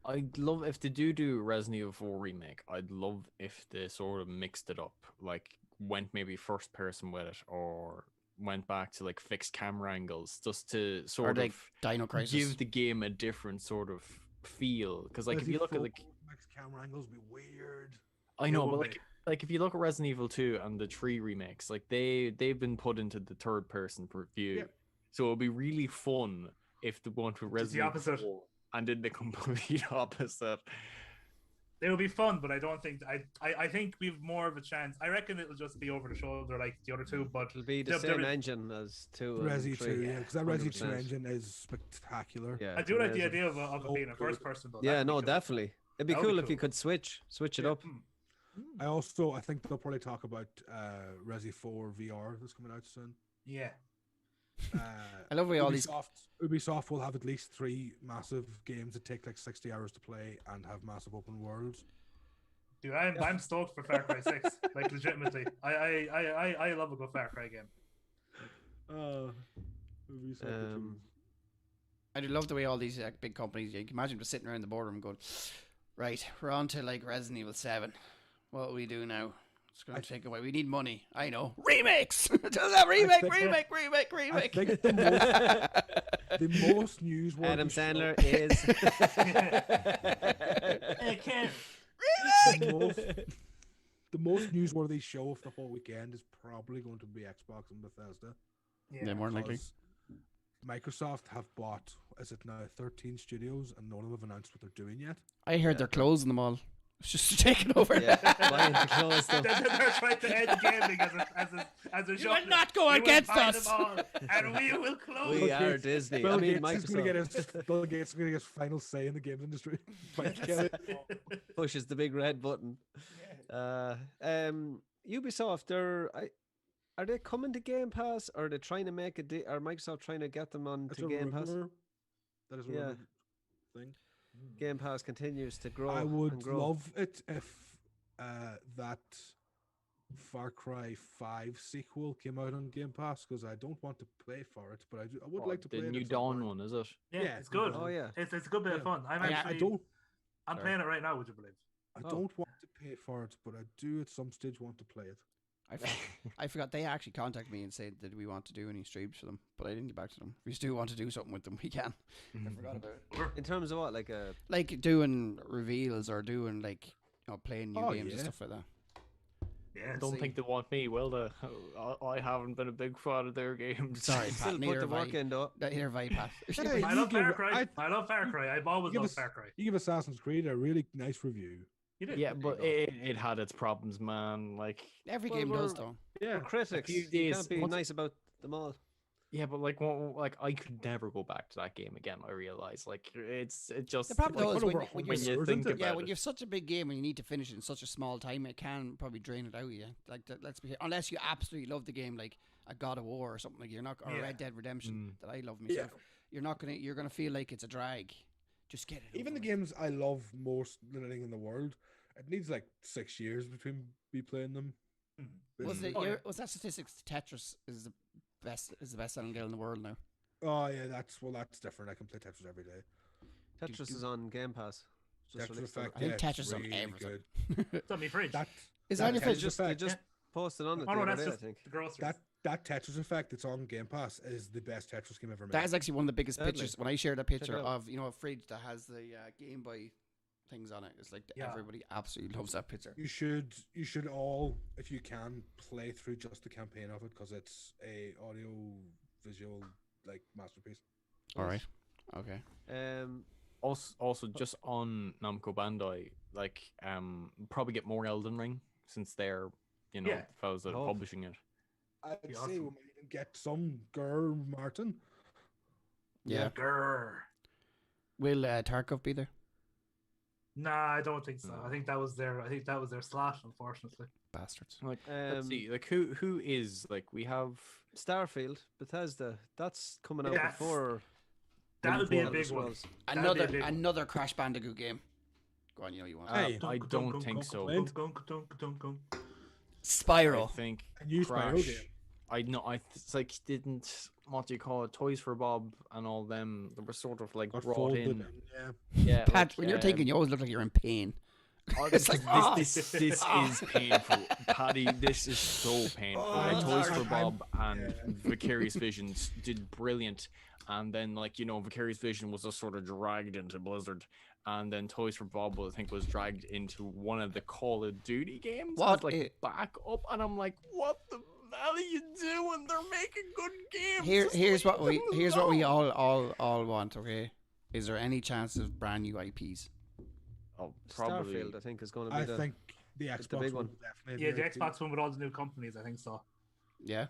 I'd love if they do Resident Evil 4 remake. I'd love if they sort of mixed it up, like went maybe first person with it, or went back to like fixed camera angles, just to sort like of Dino Crisis. give the game a different sort of feel. Because like if you look at like, Max camera angles be weird. I know, It but will like if you look at Resident Evil 2 and the 3 remakes, like they've been put into the third person view, Yeah. so it'll be really fun if they went to Just Resident the Evil opposite. 4 and did the complete opposite. It'll be fun, but I don't think I think we've more of a chance. I reckon it'll just be over the shoulder like the other two, but It'll be the There- same there is- engine as 2 and Resi 3. 2, yeah, because that Resi 2 100%. engine is spectacular. Yeah, I it's do like the amazing. idea of it So being a cool. first person. Though. Yeah, That'd be no, cool. definitely. It'd be That would cool be if you cool. could switch it Yeah. up. I think they'll probably talk about Resi 4 VR that's coming out soon. Yeah. I love the way all these. Ubisoft will have at least 3 massive games that take like 60 hours to play and have massive open worlds. Dude, I'm stoked for Far Cry 6. Like legitimately, I love a good Far Cry game. Ubisoft are too- Um, I do love the way all these big companies. You can imagine just sitting around the boardroom going, "Right, we're on to like Resident Evil 7. What do we do now? It's going to take away. We need money. I know. Remakes. Just that remake, think- remake. I think the most newsworthy Adam show- Sandler is. I can't. the most newsworthy show of the whole weekend is probably going to be Xbox and Bethesda. Yeah, more than likely. because Microsoft have bought, is it now 13 studios, and none of them have announced what they're doing yet. I heard they're closing them all. It's just taking over. Yeah, buying the clothes stuff. They're trying to end gaming as a You genre. will not go We will against buy us. them all, and we will close. We are Disney. Bill I mean, Gates is going to get Microsoft Bill Gates is going to get his final say in the games industry. By pushes the big red button. Ubisoft, are they coming to Game Pass, or are they trying to make are Microsoft trying to get them on That's to a Game Pass? rumor. That is a Yeah. rumor thing. Game Pass continues to grow. I and would grow. love it if that Far Cry 5 sequel came out on Game Pass, because I don't want to play for it, but I would like to play the it New at some Dawn point. one, is it? Yeah, Yeah, it's good. Oh yeah. It's a good bit of Yeah. fun. I'm I actually don't I'm playing it right now. Would you believe? I Oh. don't want to pay for it, but I do at some stage want to play it. I forgot they actually contacted me and said, "Did we want to do any streams for them?" But I didn't get back to them. If we still want to do something with them, we can. I forgot about it. In terms of what, like a Like doing reveals or doing like playing new Oh, games and yeah. stuff like that. Yeah. I don't think they want me, will they? I haven't been a big fan of their games. Sorry, still Pat. put Neither the have I. work in though. Neither have I, Pat. Hey, I you love give- Far Cry. I- I love Far Cry. I've always give loved us- Far Cry. You give Assassin's Creed a really nice review. You did. Yeah, There but you go. it had its problems, man. Like, Every Well, game does, we're- though. Yeah, We're critics. few You days- can't be once- nice about them all. yeah, but like, I could never go back to that game again. I realize, like, it just The problem like, though is put when, over when 100 you're you hours think into it. about yeah, when it. you have such a big game and you need to finish it in such a small time, it can probably drain it out of you. Like, let's be unless you absolutely love the game, like a God of War or something like you're not, or Yeah. Red Dead Redemption Mm. that I love myself. You're gonna feel like it's a drag. Just get it. Even over the with. games I love most than anything in the world, it needs like 6 years between me playing them. Mhm. Was Basically. the Oh, yeah. was that statistics? Tetris is the best selling game in the world now. Oh yeah, that's different. I can play Tetris every day. Tetris is on Game Pass. Just Tetris released on Effect, I think yeah, Tetris it's is on really everything. good. It's on my fridge. That Is that that on your Tetris fridge? They Effect, just posted on it Oh the no, other that's day, I just think. the groceries. that Tetris Effect that's on Game Pass is the best Tetris game ever made. That is actually one of the biggest Deadly. pictures. When I shared a picture it out. of a fridge that has the Game Boy things on it. It's like Yeah. everybody absolutely loves that picture. You should all, if you can, play through just the campaign of it because it's a audio visual like masterpiece. All right. Okay. Also, just on Namco Bandai, like, probably get more Elden Ring since they're, you know, Yeah. the fellows that are Oh. publishing it. I'd Be say awesome. we might even get some Gur Martin. Yeah. Grrr. Will Tarkov be there? Nah, I don't think so. No. I think that was their slot, unfortunately. Bastards. Like, let's see, like, who is, like, we have Starfield, Bethesda. That's coming out Yeah. before. That would be a Elder big one. Scrolls. That'd be a big one. Another Crash Bandicoot game. Go on, you know you want. Hey. I don't think so. Spyro. I think A new Spyro Crash. game. I know. It's like didn't what do you call it? Toys for Bob and all them. They were sort of like Got brought folded in. Yeah. Yeah, Pat, like, when you're thinking, you always look like you're in pain. It's like, this is painful, Paddy. This is so painful. Like, Toys for Bob and Vicarious Visions did brilliant, and then like Vicarious Vision was just sort of dragged into Blizzard, and then Toys for Bob I think was dragged into one of the Call of Duty games. What As, like i- back up, and I'm like, what the hell are you doing? They're making good games. Just Here's leave what we them here's what we alone. all want. Okay, is there any chance of brand new IPs? Oh, probably. Starfield, I think, is going to be I the. think the Xbox the big one one. will definitely. Yeah, be the right too. Xbox one with all the new companies, I think so. Yeah.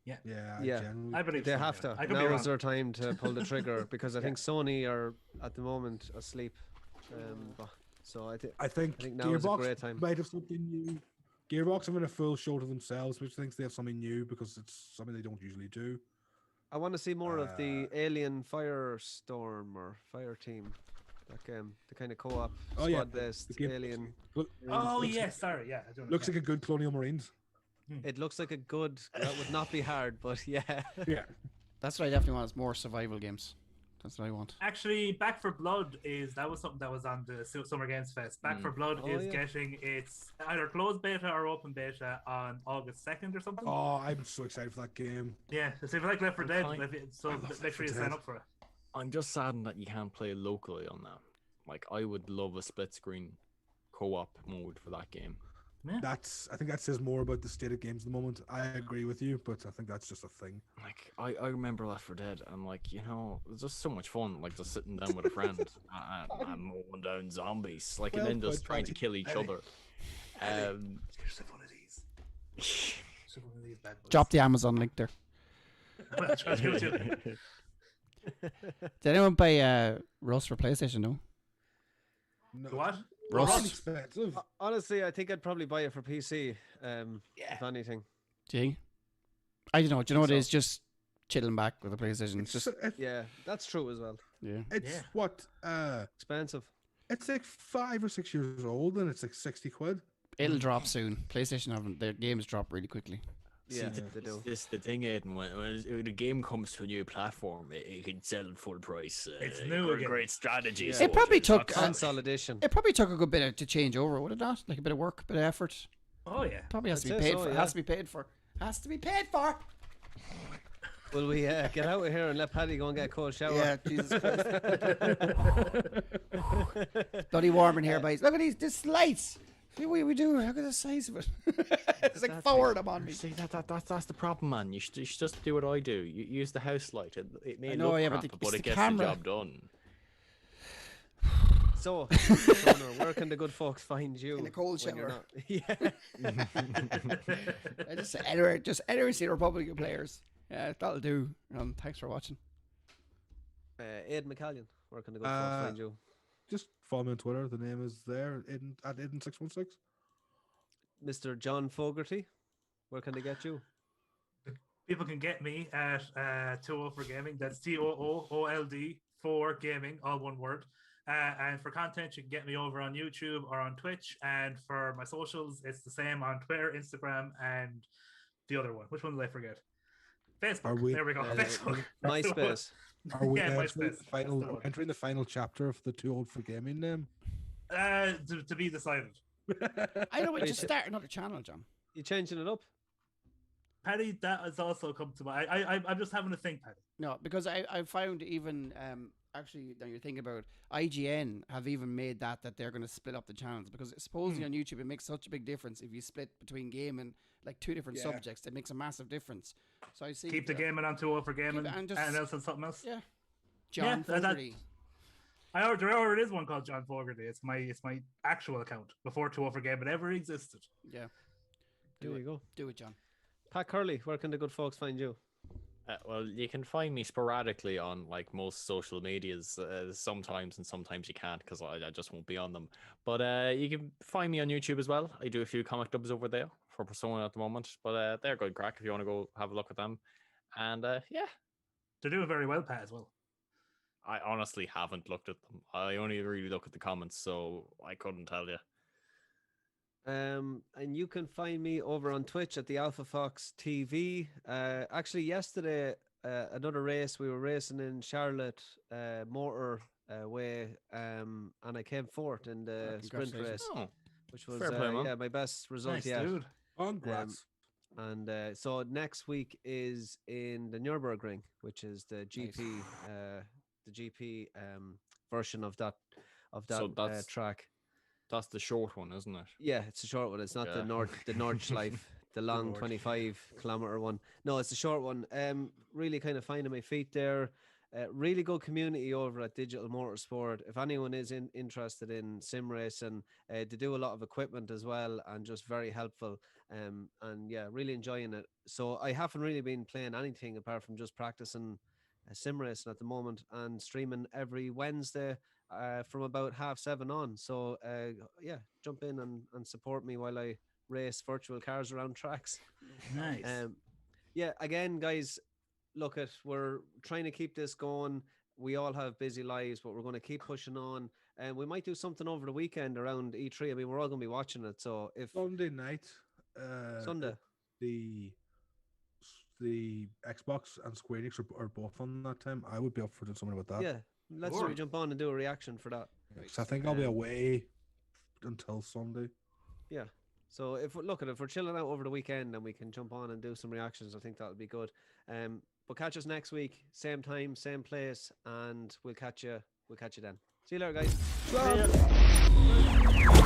Yeah. Yeah. Generally. I believe They so, have yeah. to. I could be Now wrong. is their time to pull the trigger because I think Sony are at the moment asleep. So I think I think now is a Gearbox great time. might have something new. Gearbox having a full show to themselves, which thinks they have something new because it's something they don't usually do. I want to see more of the Alien Firestorm or Fire Team. That game, the kind of co-op Oh, yeah, squad-based the game- Alien. Oh looks, yeah, sorry, yeah. I don't know. looks like a good Colonial Marines. It looks like a good. That would not be hard, but yeah. Yeah. That's what I definitely want. Is more survival games. That's what I want. Actually, Back for Blood that was something that was on the Summer Games Fest. Back for Blood Oh, is yeah. getting its either closed beta or open beta on August 2nd or something. Oh, I'm so excited for that game. Yeah, so if you like Left 4 Dead, Fine. so I love make Left sure 4 you sign Dead. up for it. I'm just saddened that you can't play locally on that. Like, I would love a split screen co-op mode for that game. Yeah. I think that says more about the state of games at the moment. I agree with you, but I think that's just a thing. Like, I remember Left 4 Dead, and like, it's just so much fun. Like, just sitting down with a friend and mowing down zombies, like, Well and then just put, trying to Paddy. kill each Paddy. other. Here's one of these. Here's one of these bad boys. Drop the Amazon link there. I'll try to do it too. Did anyone buy Rust for PlayStation? No. No, What? Rust. it's expensive. Honestly, I think I'd probably buy it for PC. If anything. Do you? I don't know. Do you know what it So- is? Just chilling back with a PlayStation. It's It's, just Yeah, that's true as well. yeah. it's Yeah. what Expensive. it's like 5 or 6 years old and it's like 60 quid. It'll drop soon. PlayStation haven't. Their games drop really quickly. Yeah, they do. This the thing, Aiden. When a game comes to a new platform, it can sell at full price. It's new again. Great strategy. Yeah. so It probably it's not took, Console edition. It probably took a good bit to change over, would it not? Like a bit of work, bit of effort. Oh yeah. Probably has to be I'd say paid so, for. yeah. Has to be paid for. Has to be paid for. Will we get out of here and let Paddy go and get a cold shower? Yeah, Jesus Christ. Bloody warm in here, boys. Look at these. This lights. See what we do. Look at the size of it. It's like Exactly. 4 of them on me. See that's the problem, man. You should just do what I do. You use the house light. It may know, look yeah, but crap, the- but it's it the gets camera. the job done. So, Connor, where can the good folks find you? In a cold when you're shower. not- Yeah. I just anywhere see Republican players. Yeah, that'll do. Thanks for watching. Ed McCallion, where can the good folks find you? Just follow me on Twitter. The name is there at Aiden616. Mr. John Fogarty, where can they get you? People can get me at 20 for Gaming. That's TOOOLD for Gaming, all one word. And for content, you can get me over on YouTube or on Twitch. And for my socials, it's the same on Twitter, Instagram, and the other one. Which one did I forget? Facebook. Are we- There we go. Facebook. MySpace. Are we Yeah, entering, MySpace. the final, That's the one. entering the final chapter of the Too Old for Gaming name? To be decided. I know we Wait, just start another channel, John. You changing it up? Paddy, that has also come to mind. I'm just having a think, Paddy. No, because I found even actually, now you're thinking about IGN have even made that they're going to split up the channels because supposedly on YouTube it makes such a big difference if you split between game and like two different subjects. It makes a massive difference. So I see Keep the gaming on 2 for gaming and just, and else on something else. Yeah, John Fogerty. There already is one called John Fogerty. It's my actual account before 2 for gaming ever existed. Yeah, There you go. do it, John. Pat Curley, where can the good folks find you? Well, you can find me sporadically on like most social medias sometimes, and sometimes you can't because I just won't be on them. But you can find me on YouTube as well. I do a few comic dubs over there for Persona at the moment, but they're good crack if you want to go have a look at them. And yeah, They're doing very well, Pat, as well. I honestly haven't looked at them. I only really look at the comments, so I couldn't tell you. And you can find me over on Twitch at the Alpha Fox TV. Actually, yesterday, another race, we were racing in Charlotte Motor Way, and I came fourth in the sprint race, which was fair play, my best result Nice, yet. dude. Congrats. And so next week is in the Nürburgring, which is the GP, version of that So that's- track. That's the short one, isn't it? Yeah, it's a short one. It's not the Nordschleife, the long 25-kilometer one. No, it's a short one. Really kind of finding my feet there. Really good community over at Digital Motorsport. If anyone is interested in sim racing, they do a lot of equipment as well, and just very helpful. And yeah, really enjoying it. So I haven't really been playing anything apart from just practicing sim racing at the moment and streaming every Wednesday. From about 7:30 on. So yeah, jump in and support me while I race virtual cars around tracks. Nice. Yeah, again, guys, we're trying to keep this going. We all have busy lives, but we're going to keep pushing on. And we might do something over the weekend around E3. I mean, we're all going to be watching it. So if Sunday night, Sunday, the Xbox and Square Enix are both on that time, I would be up for doing something about that. yeah, let's Sure. jump on and do a reaction for that. So I think I'll be away until Sunday. Yeah. So if we're chilling out over the weekend and we can jump on and do some reactions, I think that would be good. But catch us next week, same time, same place, and we'll catch you then. See you later, guys. See ya.